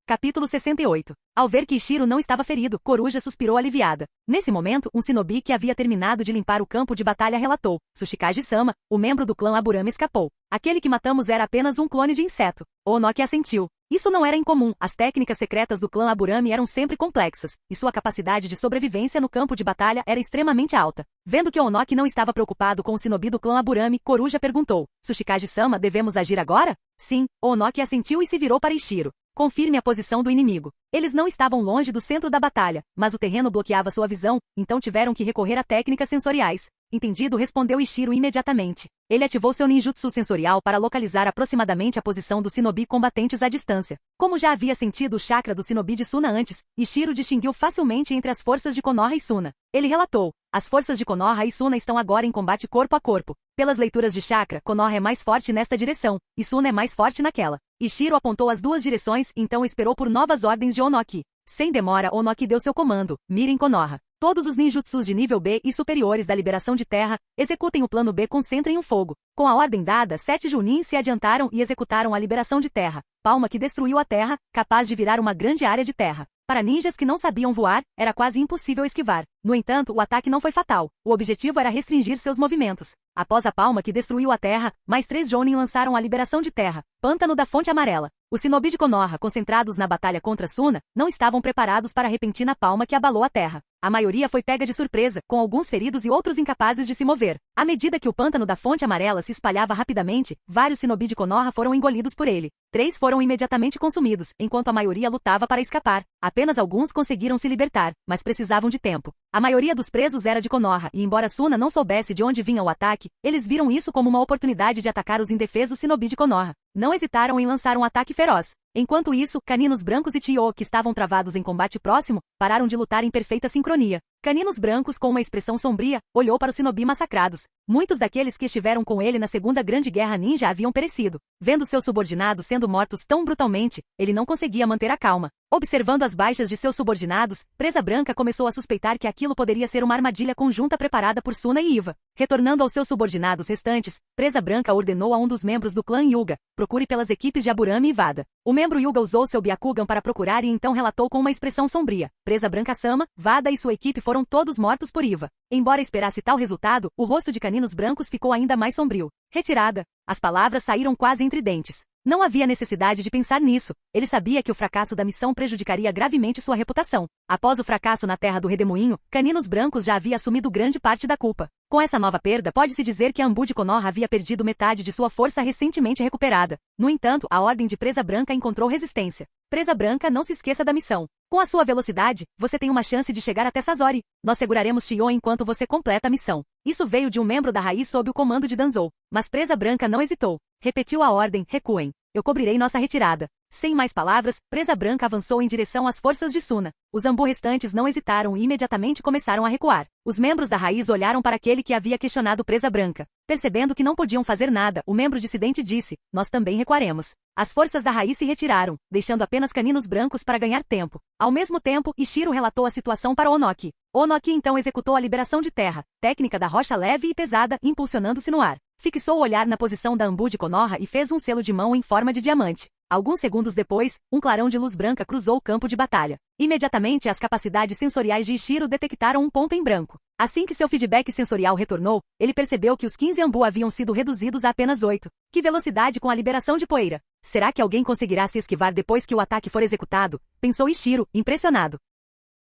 Capítulo 68. Ao ver que Ishiro não estava ferido, Coruja suspirou aliviada. Nesse momento, um shinobi que havia terminado de limpar o campo de batalha relatou. Tsuchikage-sama, o membro do clã Aburame escapou. Aquele que matamos era apenas um clone de inseto. Onoki assentiu. Isso não era incomum, as técnicas secretas do clã Aburame eram sempre complexas, e sua capacidade de sobrevivência no campo de batalha era extremamente alta. Vendo que Onoki não estava preocupado com o shinobi do clã Aburame, Coruja perguntou. Tsuchikage-sama, devemos agir agora? Sim, Onoki assentiu e se virou para Ishiro. Confirme a posição do inimigo. Eles não estavam longe do centro da batalha, mas o terreno bloqueava sua visão, então tiveram que recorrer a técnicas sensoriais. Entendido, respondeu Ishiro imediatamente. Ele ativou seu ninjutsu sensorial para localizar aproximadamente a posição dos shinobi combatentes à distância. Como já havia sentido o chakra do shinobi de Suna antes, Ishiro distinguiu facilmente entre as forças de Konoha e Suna. Ele relatou. As forças de Konoha e Suna estão agora em combate corpo a corpo. Pelas leituras de chakra, Konoha é mais forte nesta direção, e Suna é mais forte naquela. Ishiro apontou as duas direções, então esperou por novas ordens de Onoki. Sem demora, Onoki deu seu comando. Mirem Konoha. Todos os ninjutsus de nível B e superiores da liberação de terra, executem o plano B, concentrem o fogo. Com a ordem dada, 7 Junin se adiantaram e executaram a liberação de terra. Palma que destruiu a terra, capaz de virar uma grande área de terra. Para ninjas que não sabiam voar, era quase impossível esquivar. No entanto, o ataque não foi fatal. O objetivo era restringir seus movimentos. Após a palma que destruiu a terra, mais 3 Jounin lançaram a liberação de terra. Pântano da Fonte Amarela. Os shinobi de Konoha, concentrados na batalha contra Suna, não estavam preparados para a repentina palma que abalou a terra. A maioria foi pega de surpresa, com alguns feridos e outros incapazes de se mover. À medida que o Pântano da Fonte Amarela se espalhava rapidamente, vários shinobi de Konoha foram engolidos por ele. 3 foram imediatamente consumidos, enquanto a maioria lutava para escapar. Apenas alguns conseguiram se libertar, mas precisavam de tempo. A maioria dos presos era de Konoha, e embora Suna não soubesse de onde vinha o ataque, eles viram isso como uma oportunidade de atacar os indefesos shinobi de Konoha. Não hesitaram em lançar um ataque feroz. Enquanto isso, Caninos Brancos e Chiyo, que estavam travados em combate próximo, pararam de lutar em perfeita sincronia. Caninos Brancos, com uma expressão sombria, olhou para os shinobi massacrados. Muitos daqueles que estiveram com ele na Segunda Grande Guerra Ninja haviam perecido. Vendo seus subordinados sendo mortos tão brutalmente, ele não conseguia manter a calma. Observando as baixas de seus subordinados, Presa Branca começou a suspeitar que aquilo poderia ser uma armadilha conjunta preparada por Suna e Iva. Retornando aos seus subordinados restantes, Presa Branca ordenou a um dos membros do clã Hyuga, procure pelas equipes de Aburame e Vada. O membro Hyuga usou seu Byakugan para procurar e então relatou com uma expressão sombria. Presa Branca-sama, Vada e sua equipe foram todos mortos por Iva. Embora esperasse tal resultado, o rosto de Caninos Brancos ficou ainda mais sombrio. Retirada. As palavras saíram quase entre dentes. Não havia necessidade de pensar nisso. Ele sabia que o fracasso da missão prejudicaria gravemente sua reputação. Após o fracasso na Terra do Redemoinho, Caninos Brancos já havia assumido grande parte da culpa. Com essa nova perda, pode-se dizer que a Anbu de Konoha havia perdido metade de sua força recentemente recuperada. No entanto, a Ordem de Presa Branca encontrou resistência. Presa Branca, não se esqueça da missão. Com a sua velocidade, você tem uma chance de chegar até Sasori. Nós seguraremos Chiyo enquanto você completa a missão. Isso veio de um membro da raiz sob o comando de Danzou. Mas Presa Branca não hesitou. Repetiu a ordem, recuem. eu cobrirei nossa retirada. Sem mais palavras, Presa Branca avançou em direção às forças de Suna. Os Ambu restantes não hesitaram e imediatamente começaram a recuar. Os membros da Raiz olharam para aquele que havia questionado Presa Branca. Percebendo que não podiam fazer nada, o membro dissidente disse, nós também recuaremos. As forças da Raiz se retiraram, deixando apenas caninos brancos para ganhar tempo. Ao mesmo tempo, Ishiro relatou a situação para Onoki. Onoki então executou a liberação de terra, técnica da rocha leve e pesada, impulsionando-se no ar. Fixou o olhar na posição da Ambu de Konoha e fez um selo de mão em forma de diamante. Alguns segundos depois, um clarão de luz branca cruzou o campo de batalha. Imediatamente as capacidades sensoriais de Ishiro detectaram um ponto em branco. Assim que seu feedback sensorial retornou, ele percebeu que os 15 Ambu haviam sido reduzidos a apenas 8. Que velocidade com a liberação de poeira! Será que alguém conseguirá se esquivar depois que o ataque for executado? Pensou Ishiro, impressionado.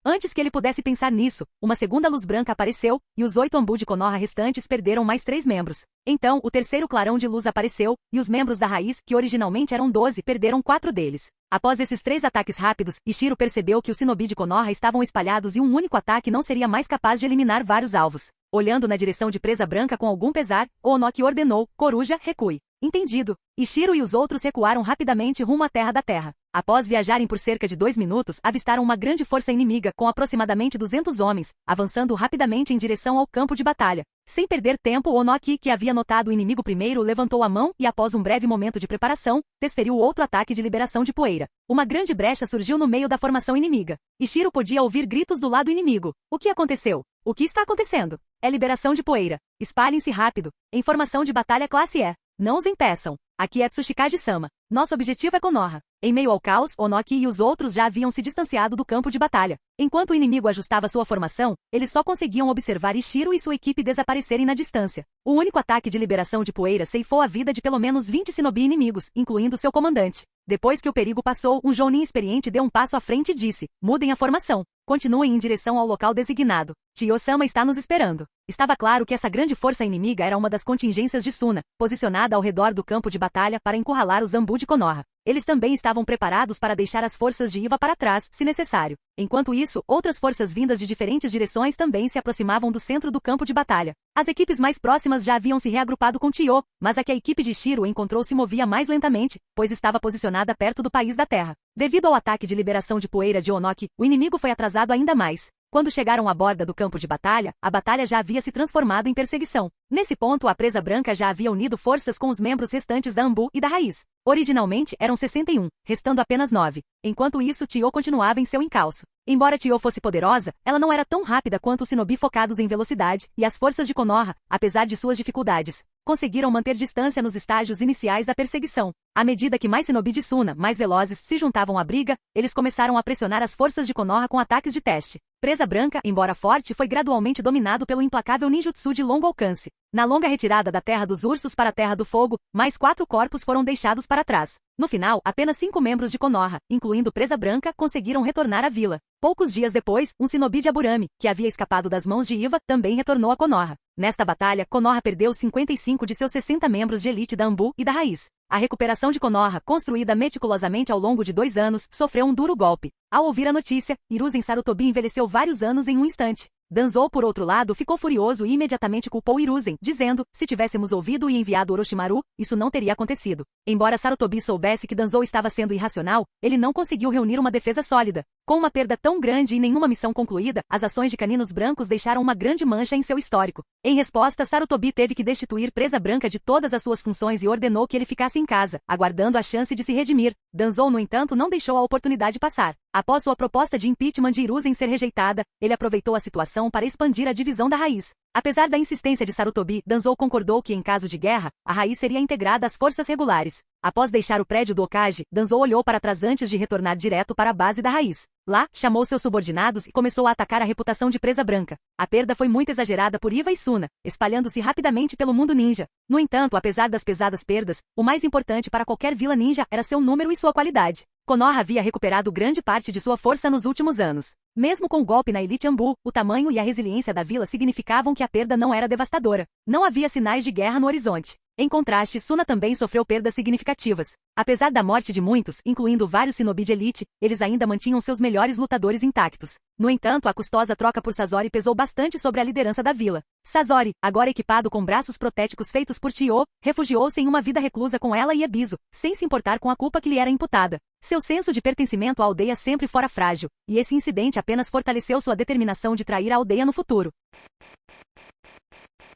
Antes que ele pudesse pensar nisso, uma segunda luz branca apareceu, e os 8 Ambu de Konoha restantes perderam mais 3 membros. Então, o terceiro clarão de luz apareceu, e os membros da Raiz, que originalmente eram 12, perderam 4 deles. Após esses 3 ataques rápidos, Ishiro percebeu que os Shinobi de Konoha estavam espalhados e um único ataque não seria mais capaz de eliminar vários alvos. Olhando na direção de Presa Branca com algum pesar, Onoki ordenou, Coruja, recue. Entendido. Ishiro e os outros recuaram rapidamente rumo à Terra da Terra. Após viajarem por cerca de 2 minutos, avistaram uma grande força inimiga com aproximadamente 200 homens, avançando rapidamente em direção ao campo de batalha. Sem perder tempo, Onoki, que havia notado o inimigo primeiro, levantou a mão e, após um breve momento de preparação, desferiu outro ataque de liberação de poeira. Uma grande brecha surgiu no meio da formação inimiga. Ishiro podia ouvir gritos do lado inimigo. O que aconteceu? O que está acontecendo? É liberação de poeira. Espalhem-se rápido. Em formação de batalha classe E. Não os impeçam. Aqui é Tsuchikage-sama. Nosso objetivo é Konoha. Em meio ao caos, Onoki e os outros já haviam se distanciado do campo de batalha. Enquanto o inimigo ajustava sua formação, eles só conseguiam observar Ishiro e sua equipe desaparecerem na distância. O único ataque de liberação de poeira ceifou a vida de pelo menos 20 shinobi inimigos, incluindo seu comandante. Depois que o perigo passou, um Jounin experiente deu um passo à frente e disse, mudem a formação. Continuem em direção ao local designado. Chiyo-sama está nos esperando. Estava claro que essa grande força inimiga era uma das contingências de Suna, posicionada ao redor do campo de batalha para encurralar os Ambu de Konoha. Eles também estavam preparados para deixar as forças de Iva para trás, se necessário. Enquanto isso, outras forças vindas de diferentes direções também se aproximavam do centro do campo de batalha. As equipes mais próximas já haviam se reagrupado com Chiyo, mas a que a equipe de Shiro encontrou se movia mais lentamente, pois estava posicionada perto do país da Terra. Devido ao ataque de liberação de poeira de Onoki, o inimigo foi atrasado ainda mais. Quando chegaram à borda do campo de batalha, a batalha já havia se transformado em perseguição. Nesse ponto, a Presa Branca já havia unido forças com os membros restantes da Ambu e da Raiz. Originalmente, eram 61, restando apenas 9. Enquanto isso, Chiyo continuava em seu encalço. Embora Chiyo fosse poderosa, ela não era tão rápida quanto os shinobi focados em velocidade, e as forças de Konoha, apesar de suas dificuldades, conseguiram manter distância nos estágios iniciais da perseguição. À medida que mais shinobi de Suna, mais velozes, se juntavam à briga, eles começaram a pressionar as forças de Konoha com ataques de teste. Presa Branca, embora forte, foi gradualmente dominado pelo implacável ninjutsu de longo alcance. Na longa retirada da Terra dos Ursos para a Terra do Fogo, mais 4 corpos foram deixados para trás. No final, apenas 5 membros de Konoha, incluindo Presa Branca, conseguiram retornar à vila. Poucos dias depois, um shinobi de Aburame, que havia escapado das mãos de Iva, também retornou a Konoha. Nesta batalha, Konoha perdeu 55 de seus 60 membros de elite da Ambu e da Raiz. A recuperação de Konoha, construída meticulosamente ao longo de 2 anos, sofreu um duro golpe. Ao ouvir a notícia, Hiruzen Sarutobi envelheceu vários anos em um instante. Danzou, por outro lado, ficou furioso e imediatamente culpou Hiruzen, dizendo, se tivéssemos ouvido e enviado Orochimaru, isso não teria acontecido. Embora Sarutobi soubesse que Danzou estava sendo irracional, ele não conseguiu reunir uma defesa sólida. Com uma perda tão grande e nenhuma missão concluída, as ações de Caninos Brancos deixaram uma grande mancha em seu histórico. Em resposta, Sarutobi teve que destituir Presa Branca de todas as suas funções e ordenou que ele ficasse em casa, aguardando a chance de se redimir. Danzou, no entanto, não deixou a oportunidade passar. Após sua proposta de impeachment de Hiruzen ser rejeitada, ele aproveitou a situação para expandir a divisão da Raiz. Apesar da insistência de Sarutobi, Danzou concordou que, em caso de guerra, a Raiz seria integrada às forças regulares. Após deixar o prédio do Hokage, Danzou olhou para trás antes de retornar direto para a base da Raiz. Lá, chamou seus subordinados e começou a atacar a reputação de Presa Branca. A perda foi muito exagerada por Iva e Suna, espalhando-se rapidamente pelo mundo ninja. No entanto, apesar das pesadas perdas, o mais importante para qualquer vila ninja era seu número e sua qualidade. Konoha havia recuperado grande parte de sua força nos últimos anos. Mesmo com o golpe na elite Ambu, o tamanho e a resiliência da vila significavam que a perda não era devastadora. Não havia sinais de guerra no horizonte. Em contraste, Suna também sofreu perdas significativas. Apesar da morte de muitos, incluindo vários shinobi de elite, eles ainda mantinham seus melhores lutadores intactos. No entanto, a custosa troca por Sasori pesou bastante sobre a liderança da vila. Sasori, agora equipado com braços protéticos feitos por Chiyo, refugiou-se em uma vida reclusa com ela e Ebisu, sem se importar com a culpa que lhe era imputada. Seu senso de pertencimento à aldeia sempre fora frágil, e esse incidente apenas fortaleceu sua determinação de trair a aldeia no futuro.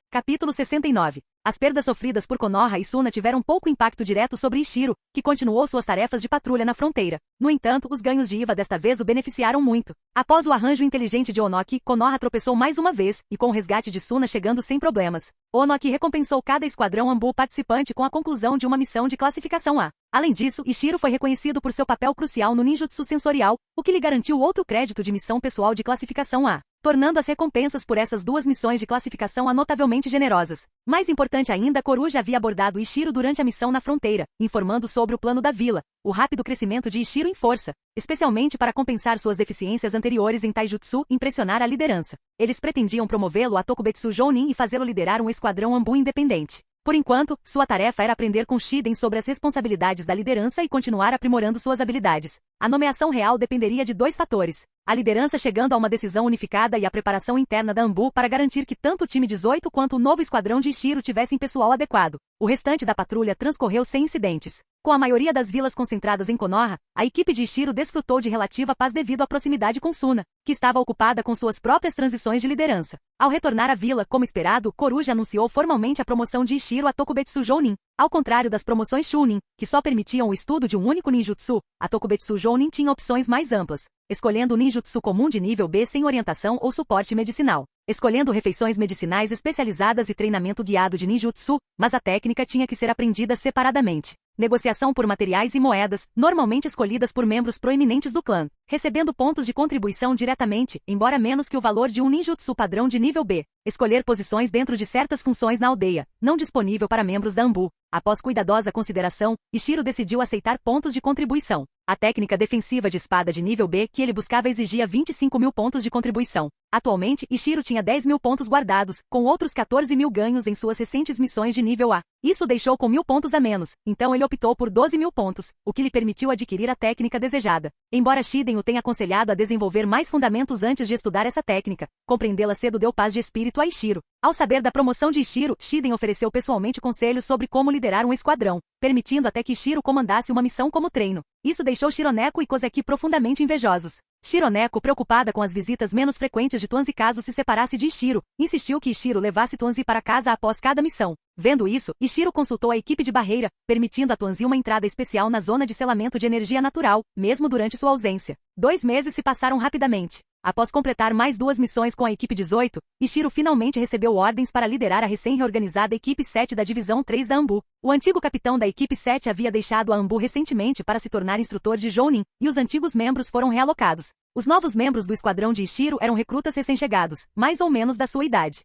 Capítulo 69. As perdas sofridas por Konoha e Suna tiveram pouco impacto direto sobre Ishiro, que continuou suas tarefas de patrulha na fronteira. No entanto, os ganhos de Iva desta vez o beneficiaram muito. Após o arranjo inteligente de Onoki, Konoha tropeçou mais uma vez, e com o resgate de Suna chegando sem problemas. Onoki recompensou cada esquadrão Anbu participante com a conclusão de uma missão de classificação A. Além disso, Ishiro foi reconhecido por seu papel crucial no ninjutsu sensorial, o que lhe garantiu outro crédito de missão pessoal de classificação A, tornando as recompensas por essas duas missões de classificação A notavelmente generosas. Mais importante ainda, Koruja havia abordado Ishiro durante a missão na fronteira, informando sobre o plano da vila, o rápido crescimento de Ishiro em força, especialmente para compensar suas deficiências anteriores em Taijutsu e impressionar a liderança. Eles pretendiam promovê-lo a Tokubetsu Jounin e fazê-lo liderar um esquadrão Anbu independente. Por enquanto, sua tarefa era aprender com Shiden sobre as responsabilidades da liderança e continuar aprimorando suas habilidades. A nomeação real dependeria de dois fatores: a liderança chegando a uma decisão unificada e a preparação interna da Anbu para garantir que tanto o time 18 quanto o novo esquadrão de Ishiro tivessem pessoal adequado. O restante da patrulha transcorreu sem incidentes. Com a maioria das vilas concentradas em Konoha, a equipe de Ishiro desfrutou de relativa paz devido à proximidade com Suna, que estava ocupada com suas próprias transições de liderança. Ao retornar à vila, como esperado, Koruja anunciou formalmente a promoção de Ishiro a Tokubetsu Jounin. Ao contrário das promoções Chunin, que só permitiam o estudo de um único ninjutsu, a Tokubetsu Jounin tinha opções mais amplas, escolhendo o ninjutsu comum de nível B sem orientação ou suporte medicinal, escolhendo refeições medicinais especializadas e treinamento guiado de ninjutsu, mas a técnica tinha que ser aprendida separadamente. Negociação por materiais e moedas, normalmente escolhidas por membros proeminentes do clã, recebendo pontos de contribuição diretamente, embora menos que o valor de um ninjutsu padrão de nível B. Escolher posições dentro de certas funções na aldeia, não disponível para membros da Anbu. Após cuidadosa consideração, Ishiro decidiu aceitar pontos de contribuição. A técnica defensiva de espada de nível B que ele buscava exigia 25.000 pontos de contribuição. Atualmente, Ishiro tinha 10.000 pontos guardados, com outros 14.000 ganhos em suas recentes missões de nível A. Isso deixou com 1.000 pontos a menos, então ele optou por 12.000 pontos, o que lhe permitiu adquirir a técnica desejada. Embora Shiden o tenha aconselhado a desenvolver mais fundamentos antes de estudar essa técnica, compreendê-la cedo deu paz de espírito a Ishiro. Ao saber da promoção de Ishiro, Shiden ofereceu pessoalmente conselhos sobre como liderar um esquadrão, permitindo até que Ishiro comandasse uma missão como treino. Isso deixou Shironeko e Kozeki profundamente invejosos. Shironeko, preocupada com as visitas menos frequentes de Tuanzi caso se separasse de Ishiro, insistiu que Ishiro levasse Tuanzi para casa após cada missão. Vendo isso, Ishiro consultou a equipe de barreira, permitindo a Tuanzi uma entrada especial na zona de selamento de energia natural, mesmo durante sua ausência. 2 meses se passaram rapidamente. Após completar mais 2 missões com a equipe 18, Ishiro finalmente recebeu ordens para liderar a recém-reorganizada equipe 7 da divisão 3 da Anbu. O antigo capitão da equipe 7 havia deixado a Anbu recentemente para se tornar instrutor de Jounin, e os antigos membros foram realocados. Os novos membros do esquadrão de Ishiro eram recrutas recém-chegados, mais ou menos da sua idade.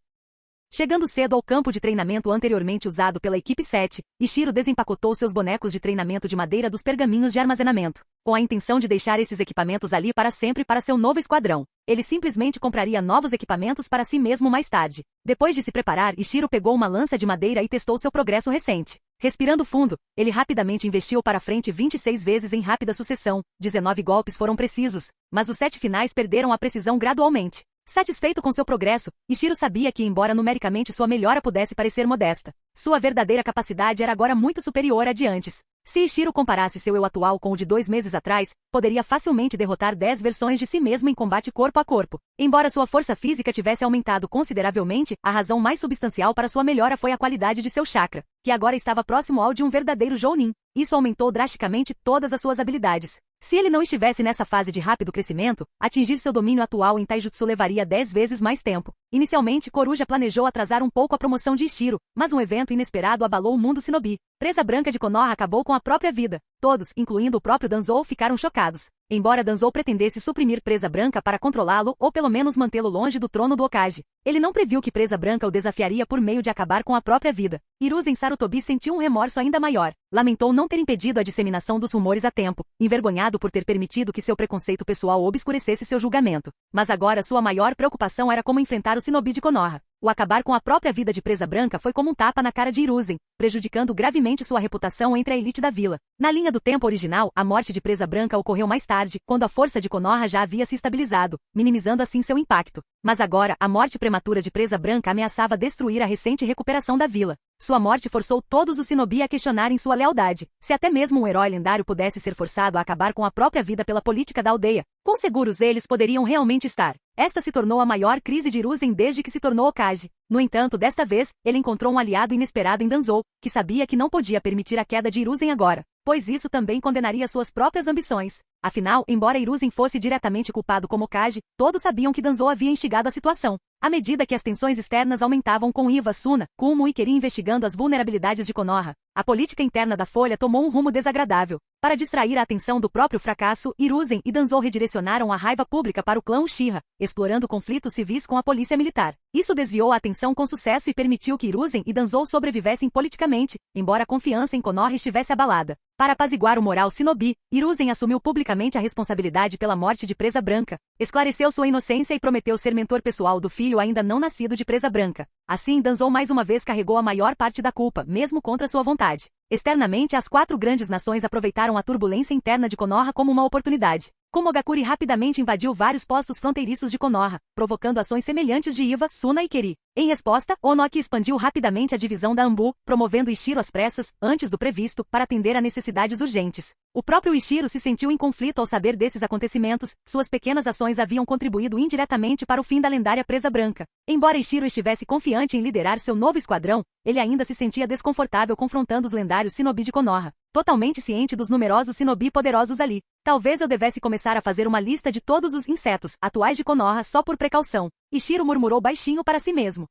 Chegando cedo ao campo de treinamento anteriormente usado pela equipe 7, Ishiro desempacotou seus bonecos de treinamento de madeira dos pergaminhos de armazenamento, com a intenção de deixar esses equipamentos ali para sempre para seu novo esquadrão. Ele simplesmente compraria novos equipamentos para si mesmo mais tarde. Depois de se preparar, Ishiro pegou uma lança de madeira e testou seu progresso recente. Respirando fundo, ele rapidamente investiu para frente 26 vezes em rápida sucessão. 19 golpes foram precisos, mas os 7 finais perderam a precisão gradualmente. Satisfeito com seu progresso, Ishiro sabia que, embora numericamente sua melhora pudesse parecer modesta, sua verdadeira capacidade era agora muito superior à de antes. Se Ishiro comparasse seu eu atual com o de 2 meses atrás, poderia facilmente derrotar 10 versões de si mesmo em combate corpo a corpo. Embora sua força física tivesse aumentado consideravelmente, a razão mais substancial para sua melhora foi a qualidade de seu chakra, que agora estava próximo ao de um verdadeiro Jounin. Isso aumentou drasticamente todas as suas habilidades. Se ele não estivesse nessa fase de rápido crescimento, atingir seu domínio atual em Taijutsu levaria 10 vezes mais tempo. Inicialmente, Koruja planejou atrasar um pouco a promoção de Ishiro, mas um evento inesperado abalou o mundo shinobi. Presa Branca de Konoha acabou com a própria vida. Todos, incluindo o próprio Danzou, ficaram chocados. Embora Danzou pretendesse suprimir Presa Branca para controlá-lo ou pelo menos mantê-lo longe do trono do Hokage, ele não previu que Presa Branca o desafiaria por meio de acabar com a própria vida. Hiruzen Sarutobi sentiu um remorso ainda maior. Lamentou não ter impedido a disseminação dos rumores a tempo, envergonhado por ter permitido que seu preconceito pessoal obscurecesse seu julgamento. Mas agora sua maior preocupação era como enfrentar o shinobi de Konoha. O acabar com a própria vida de Presa Branca foi como um tapa na cara de Hiruzen, prejudicando gravemente sua reputação entre a elite da vila. Na linha do tempo original, a morte de Presa Branca ocorreu mais tarde, quando a força de Konoha já havia se estabilizado, minimizando assim seu impacto. Mas agora, a morte prematura de Presa Branca ameaçava destruir a recente recuperação da vila. Sua morte forçou todos os shinobi a questionarem sua lealdade. Se até mesmo um herói lendário pudesse ser forçado a acabar com a própria vida pela política da aldeia, quão seguros eles poderiam realmente estar? Esta se tornou a maior crise de Hiruzen desde que se tornou Hokage. No entanto, desta vez, ele encontrou um aliado inesperado em Danzou, que sabia que não podia permitir a queda de Hiruzen agora, pois isso também condenaria suas próprias ambições. Afinal, embora Hiruzen fosse diretamente culpado como Hokage, todos sabiam que Danzou havia instigado a situação. À medida que as tensões externas aumentavam com Iva, Suna, Kumo e Keri investigando as vulnerabilidades de Konoha, a política interna da Folha tomou um rumo desagradável. Para distrair a atenção do próprio fracasso, Hiruzen e Danzou redirecionaram a raiva pública para o clã Uchiha, explorando conflitos civis com a polícia militar. Isso desviou a atenção com sucesso e permitiu que Hiruzen e Danzou sobrevivessem politicamente, embora a confiança em Konoha estivesse abalada. Para apaziguar o moral shinobi, Hiruzen assumiu publicamente a responsabilidade pela morte de Presa Branca, esclareceu sua inocência e prometeu ser mentor pessoal do filho ainda não nascido de Presa Branca. Assim, Danzou mais uma vez carregou a maior parte da culpa, mesmo contra sua vontade. Externamente, as 4 grandes nações aproveitaram a turbulência interna de Konoha como uma oportunidade. Kumogakure rapidamente invadiu vários postos fronteiriços de Konoha, provocando ações semelhantes de Iva, Suna e Keri. Em resposta, Onoki expandiu rapidamente a divisão da Anbu, promovendo Ishiro às pressas, antes do previsto, para atender a necessidades urgentes. O próprio Ishiro se sentiu em conflito ao saber desses acontecimentos, suas pequenas ações haviam contribuído indiretamente para o fim da lendária Presa Branca. Embora Ishiro estivesse confiante em liderar seu novo esquadrão, ele ainda se sentia desconfortável confrontando os lendários shinobi de Konoha, totalmente ciente dos numerosos shinobi poderosos ali. Talvez eu devesse começar a fazer uma lista de todos os insetos atuais de Konoha só por precaução. Ishiro murmurou baixinho para si mesmo.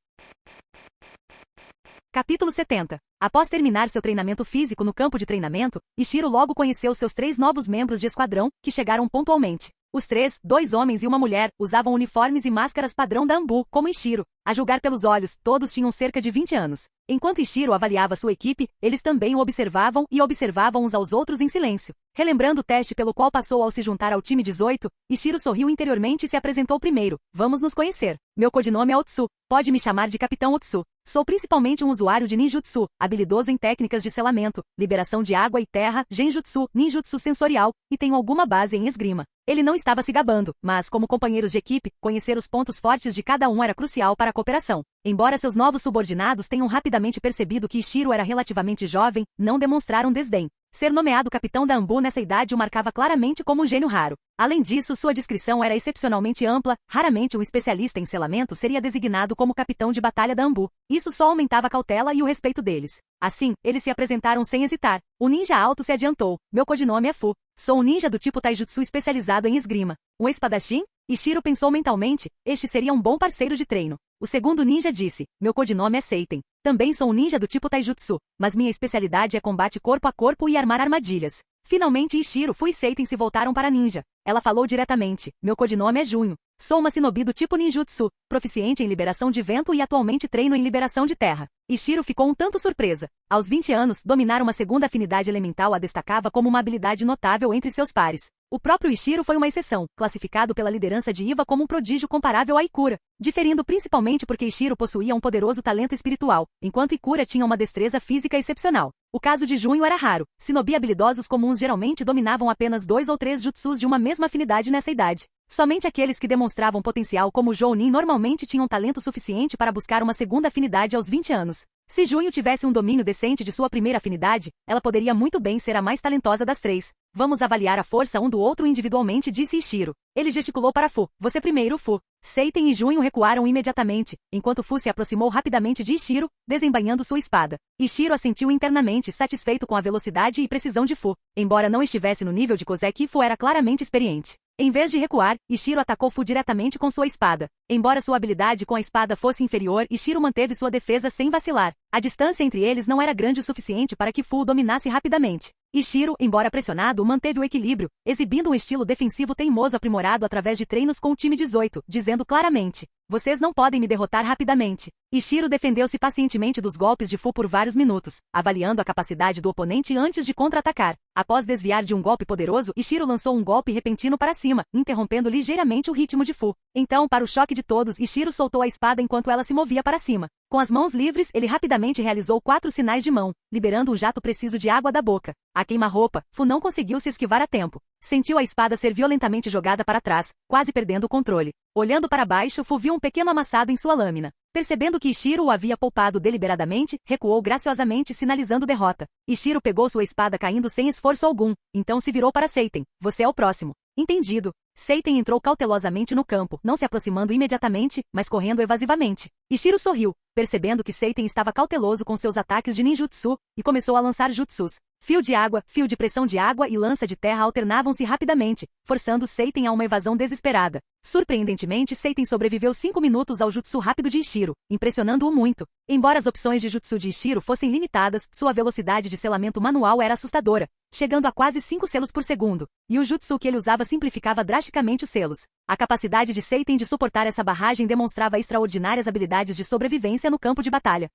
Capítulo 70. Após terminar seu treinamento físico no campo de treinamento, Ishiro logo conheceu seus 3 novos membros de esquadrão, que chegaram pontualmente. Os 3, 2 homens e uma mulher, usavam uniformes e máscaras padrão da Anbu, como Ishiro. A julgar pelos olhos, todos tinham cerca de 20 anos. Enquanto Ishiro avaliava sua equipe, eles também o observavam e observavam uns aos outros em silêncio. Relembrando o teste pelo qual passou ao se juntar ao time 18, Ishiro sorriu interiormente e se apresentou primeiro. Vamos nos conhecer. Meu codinome é Otsu. Pode me chamar de Capitão Otsu. Sou principalmente um usuário de ninjutsu, habilidoso em técnicas de selamento, liberação de água e terra, genjutsu, ninjutsu sensorial, e tenho alguma base em esgrima. Ele não estava se gabando, mas, como companheiros de equipe, conhecer os pontos fortes de cada um era crucial para a cooperação. Embora seus novos subordinados tenham rapidamente percebido que Ishiro era relativamente jovem, não demonstraram desdém. Ser nomeado capitão da Anbu nessa idade o marcava claramente como um gênio raro. Além disso, sua descrição era excepcionalmente ampla, raramente um especialista em selamento seria designado como capitão de batalha da Anbu. Isso só aumentava a cautela e o respeito deles. Assim, eles se apresentaram sem hesitar. O ninja alto se adiantou. Meu codinome é Fu. Sou um ninja do tipo taijutsu especializado em esgrima. Um espadachim? Ishiro pensou mentalmente, este seria um bom parceiro de treino. O segundo ninja disse, meu codinome é Seiten. Também sou um ninja do tipo taijutsu, mas minha especialidade é combate corpo a corpo e armar armadilhas. Finalmente Ishiro, Fu e Seiten se voltaram para ninja. Ela falou diretamente, meu codinome é Junho. Sou uma shinobi do tipo ninjutsu, proficiente em liberação de vento e atualmente treino em liberação de terra. Ishiro ficou um tanto surpresa. Aos 20 anos, dominar uma segunda afinidade elemental a destacava como uma habilidade notável entre seus pares. O próprio Ishiro foi uma exceção, classificado pela liderança de Iva como um prodígio comparável a Ikura, diferindo principalmente porque Ishiro possuía um poderoso talento espiritual, enquanto Ikura tinha uma destreza física excepcional. O caso de Junho era raro. Shinobi habilidosos comuns geralmente dominavam apenas 2 ou 3 jutsus de uma mesma afinidade nessa idade. Somente aqueles que demonstravam potencial como Jounin normalmente tinham talento suficiente para buscar uma segunda afinidade aos 20 anos. Se Junho tivesse um domínio decente de sua primeira afinidade, ela poderia muito bem ser a mais talentosa das 3. Vamos avaliar a força um do outro individualmente, disse Ishiro. Ele gesticulou para Fu. Você primeiro, Fu. Seiten e Junho recuaram imediatamente, enquanto Fu se aproximou rapidamente de Ishiro, desembainhando sua espada. Ishiro assentiu internamente, satisfeito com a velocidade e precisão de Fu. Embora não estivesse no nível de Kozeki, Fu era claramente experiente. Em vez de recuar, Ishiro atacou Fu diretamente com sua espada. Embora sua habilidade com a espada fosse inferior, Ishiro manteve sua defesa sem vacilar. A distância entre eles não era grande o suficiente para que Fu o dominasse rapidamente. Ishiro, embora pressionado, manteve o equilíbrio, exibindo um estilo defensivo teimoso aprimorado através de treinos com o time 18, dizendo claramente: "Vocês não podem me derrotar rapidamente." Ishiro defendeu-se pacientemente dos golpes de Fu por vários minutos, avaliando a capacidade do oponente antes de contra-atacar. Após desviar de um golpe poderoso, Ishiro lançou um golpe repentino para cima, interrompendo ligeiramente o ritmo de Fu. Então, para o choque de todos, Ishiro soltou a espada enquanto ela se movia para cima. Com as mãos livres, ele rapidamente realizou 4 sinais de mão, liberando um jato preciso de água da boca. A queima-roupa, Fu não conseguiu se esquivar a tempo. Sentiu a espada ser violentamente jogada para trás, quase perdendo o controle. Olhando para baixo, Fu viu um pequeno amassado em sua lâmina. Percebendo que Ishiro o havia poupado deliberadamente, recuou graciosamente, sinalizando derrota. Ishiro pegou sua espada caindo sem esforço algum, então se virou para Seiten. "Você é o próximo." "Entendido." Seiten entrou cautelosamente no campo, não se aproximando imediatamente, mas correndo evasivamente. Ishiro sorriu, percebendo que Seiten estava cauteloso com seus ataques de ninjutsu, e começou a lançar jutsus. Fio de água, fio de pressão de água e lança de terra alternavam-se rapidamente, forçando Seiten a uma evasão desesperada. Surpreendentemente, Seiten sobreviveu 5 minutos ao jutsu rápido de Ishiro, impressionando-o muito. Embora as opções de jutsu de Ishiro fossem limitadas, sua velocidade de selamento manual era assustadora, chegando a quase 5 selos por segundo, e o jutsu que ele usava simplificava drasticamente os selos. A capacidade de Seiten de suportar essa barragem demonstrava extraordinárias habilidades de sobrevivência no campo de batalha.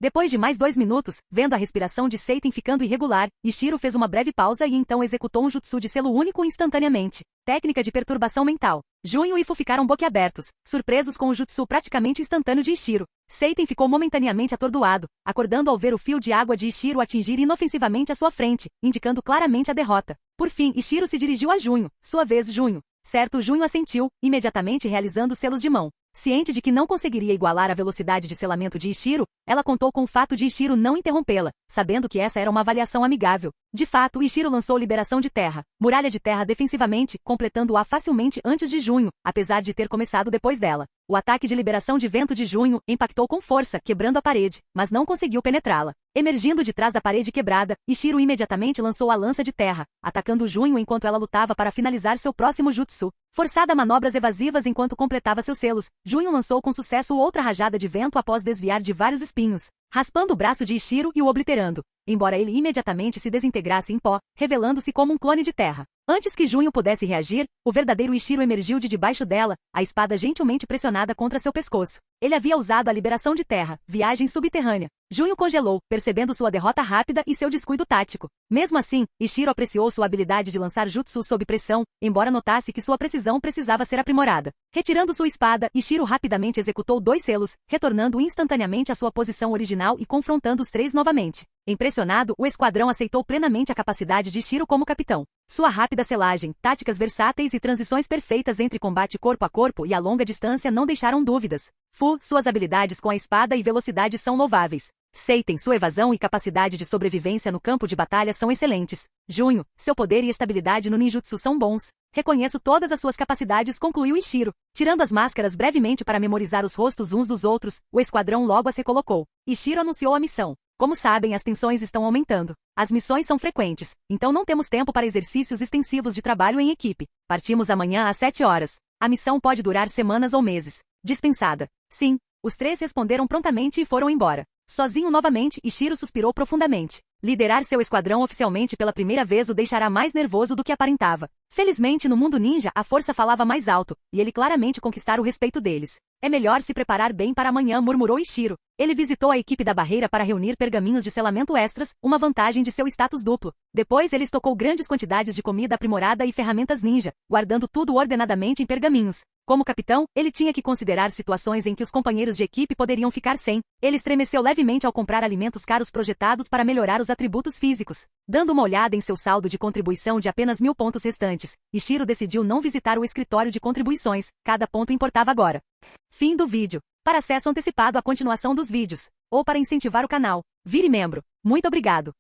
Depois de mais 2 minutos, vendo a respiração de Seiten ficando irregular, Ishiro fez uma breve pausa e então executou um jutsu de selo único instantaneamente. Técnica de perturbação mental. Junho e Fu ficaram boquiabertos, surpresos com o jutsu praticamente instantâneo de Ishiro. Seiten ficou momentaneamente atordoado, acordando ao ver o fio de água de Ishiro atingir inofensivamente a sua frente, indicando claramente a derrota. Por fim, Ishiro se dirigiu a Junho. Sua vez, Junho. Certo, Junho assentiu, imediatamente realizando selos de mão. Ciente de que não conseguiria igualar a velocidade de selamento de Ishiro, ela contou com o fato de Ishiro não interrompê-la, sabendo que essa era uma avaliação amigável. De fato, Ishiro lançou liberação de terra, muralha de terra defensivamente, completando-a facilmente antes de Junho, apesar de ter começado depois dela. O ataque de liberação de vento de Junho impactou com força, quebrando a parede, mas não conseguiu penetrá-la. Emergindo de trás da parede quebrada, Ishiro imediatamente lançou a lança de terra, atacando Junho enquanto ela lutava para finalizar seu próximo jutsu. Forçada a manobras evasivas enquanto completava seus selos, Junho lançou com sucesso outra rajada de vento após desviar de vários espinhos, raspando o braço de Ishiro e o obliterando, embora ele imediatamente se desintegrasse em pó, revelando-se como um clone de terra. Antes que Junho pudesse reagir, o verdadeiro Ishiro emergiu de debaixo dela, a espada gentilmente pressionada contra seu pescoço. Ele havia usado a liberação de terra, viagem subterrânea. Junho congelou, percebendo sua derrota rápida e seu descuido tático. Mesmo assim, Ishiro apreciou sua habilidade de lançar jutsu sob pressão, embora notasse que sua precisão precisava ser aprimorada. Retirando sua espada, Ishiro rapidamente executou 2 selos, retornando instantaneamente à sua posição original e confrontando os 3 novamente. Impressionado, o esquadrão aceitou plenamente a capacidade de Ishiro como capitão. Sua rápida selagem, táticas versáteis e transições perfeitas entre combate corpo a corpo e a longa distância não deixaram dúvidas. Fu, suas habilidades com a espada e velocidade são louváveis. Seiten, sua evasão e capacidade de sobrevivência no campo de batalha são excelentes. Junho, seu poder e estabilidade no ninjutsu são bons. Reconheço todas as suas capacidades, concluiu Ishiro. Tirando as máscaras brevemente para memorizar os rostos uns dos outros, o esquadrão logo as recolocou. Ishiro anunciou a missão. Como sabem, as tensões estão aumentando. As missões são frequentes, então não temos tempo para exercícios extensivos de trabalho em equipe. Partimos amanhã às 7 horas. A missão pode durar semanas ou meses. Dispensada. Sim. Os 3 responderam prontamente e foram embora. Sozinho novamente, Ishiro suspirou profundamente. Liderar seu esquadrão oficialmente pela primeira vez o deixará mais nervoso do que aparentava. Felizmente, no mundo ninja, a força falava mais alto, e ele claramente conquistara o respeito deles. É melhor se preparar bem para amanhã, murmurou Ishiro. Ele visitou a equipe da barreira para reunir pergaminhos de selamento extras, uma vantagem de seu status duplo. Depois ele estocou grandes quantidades de comida aprimorada e ferramentas ninja, guardando tudo ordenadamente em pergaminhos. Como capitão, ele tinha que considerar situações em que os companheiros de equipe poderiam ficar sem. Ele estremeceu levemente ao comprar alimentos caros projetados para melhorar os atributos físicos. Dando uma olhada em seu saldo de contribuição de apenas 1000 pontos restantes, Ishiro decidiu não visitar o escritório de contribuições, cada ponto importava agora. Fim do vídeo. Para acesso antecipado à continuação dos vídeos, ou para incentivar o canal, vire membro. Muito obrigado.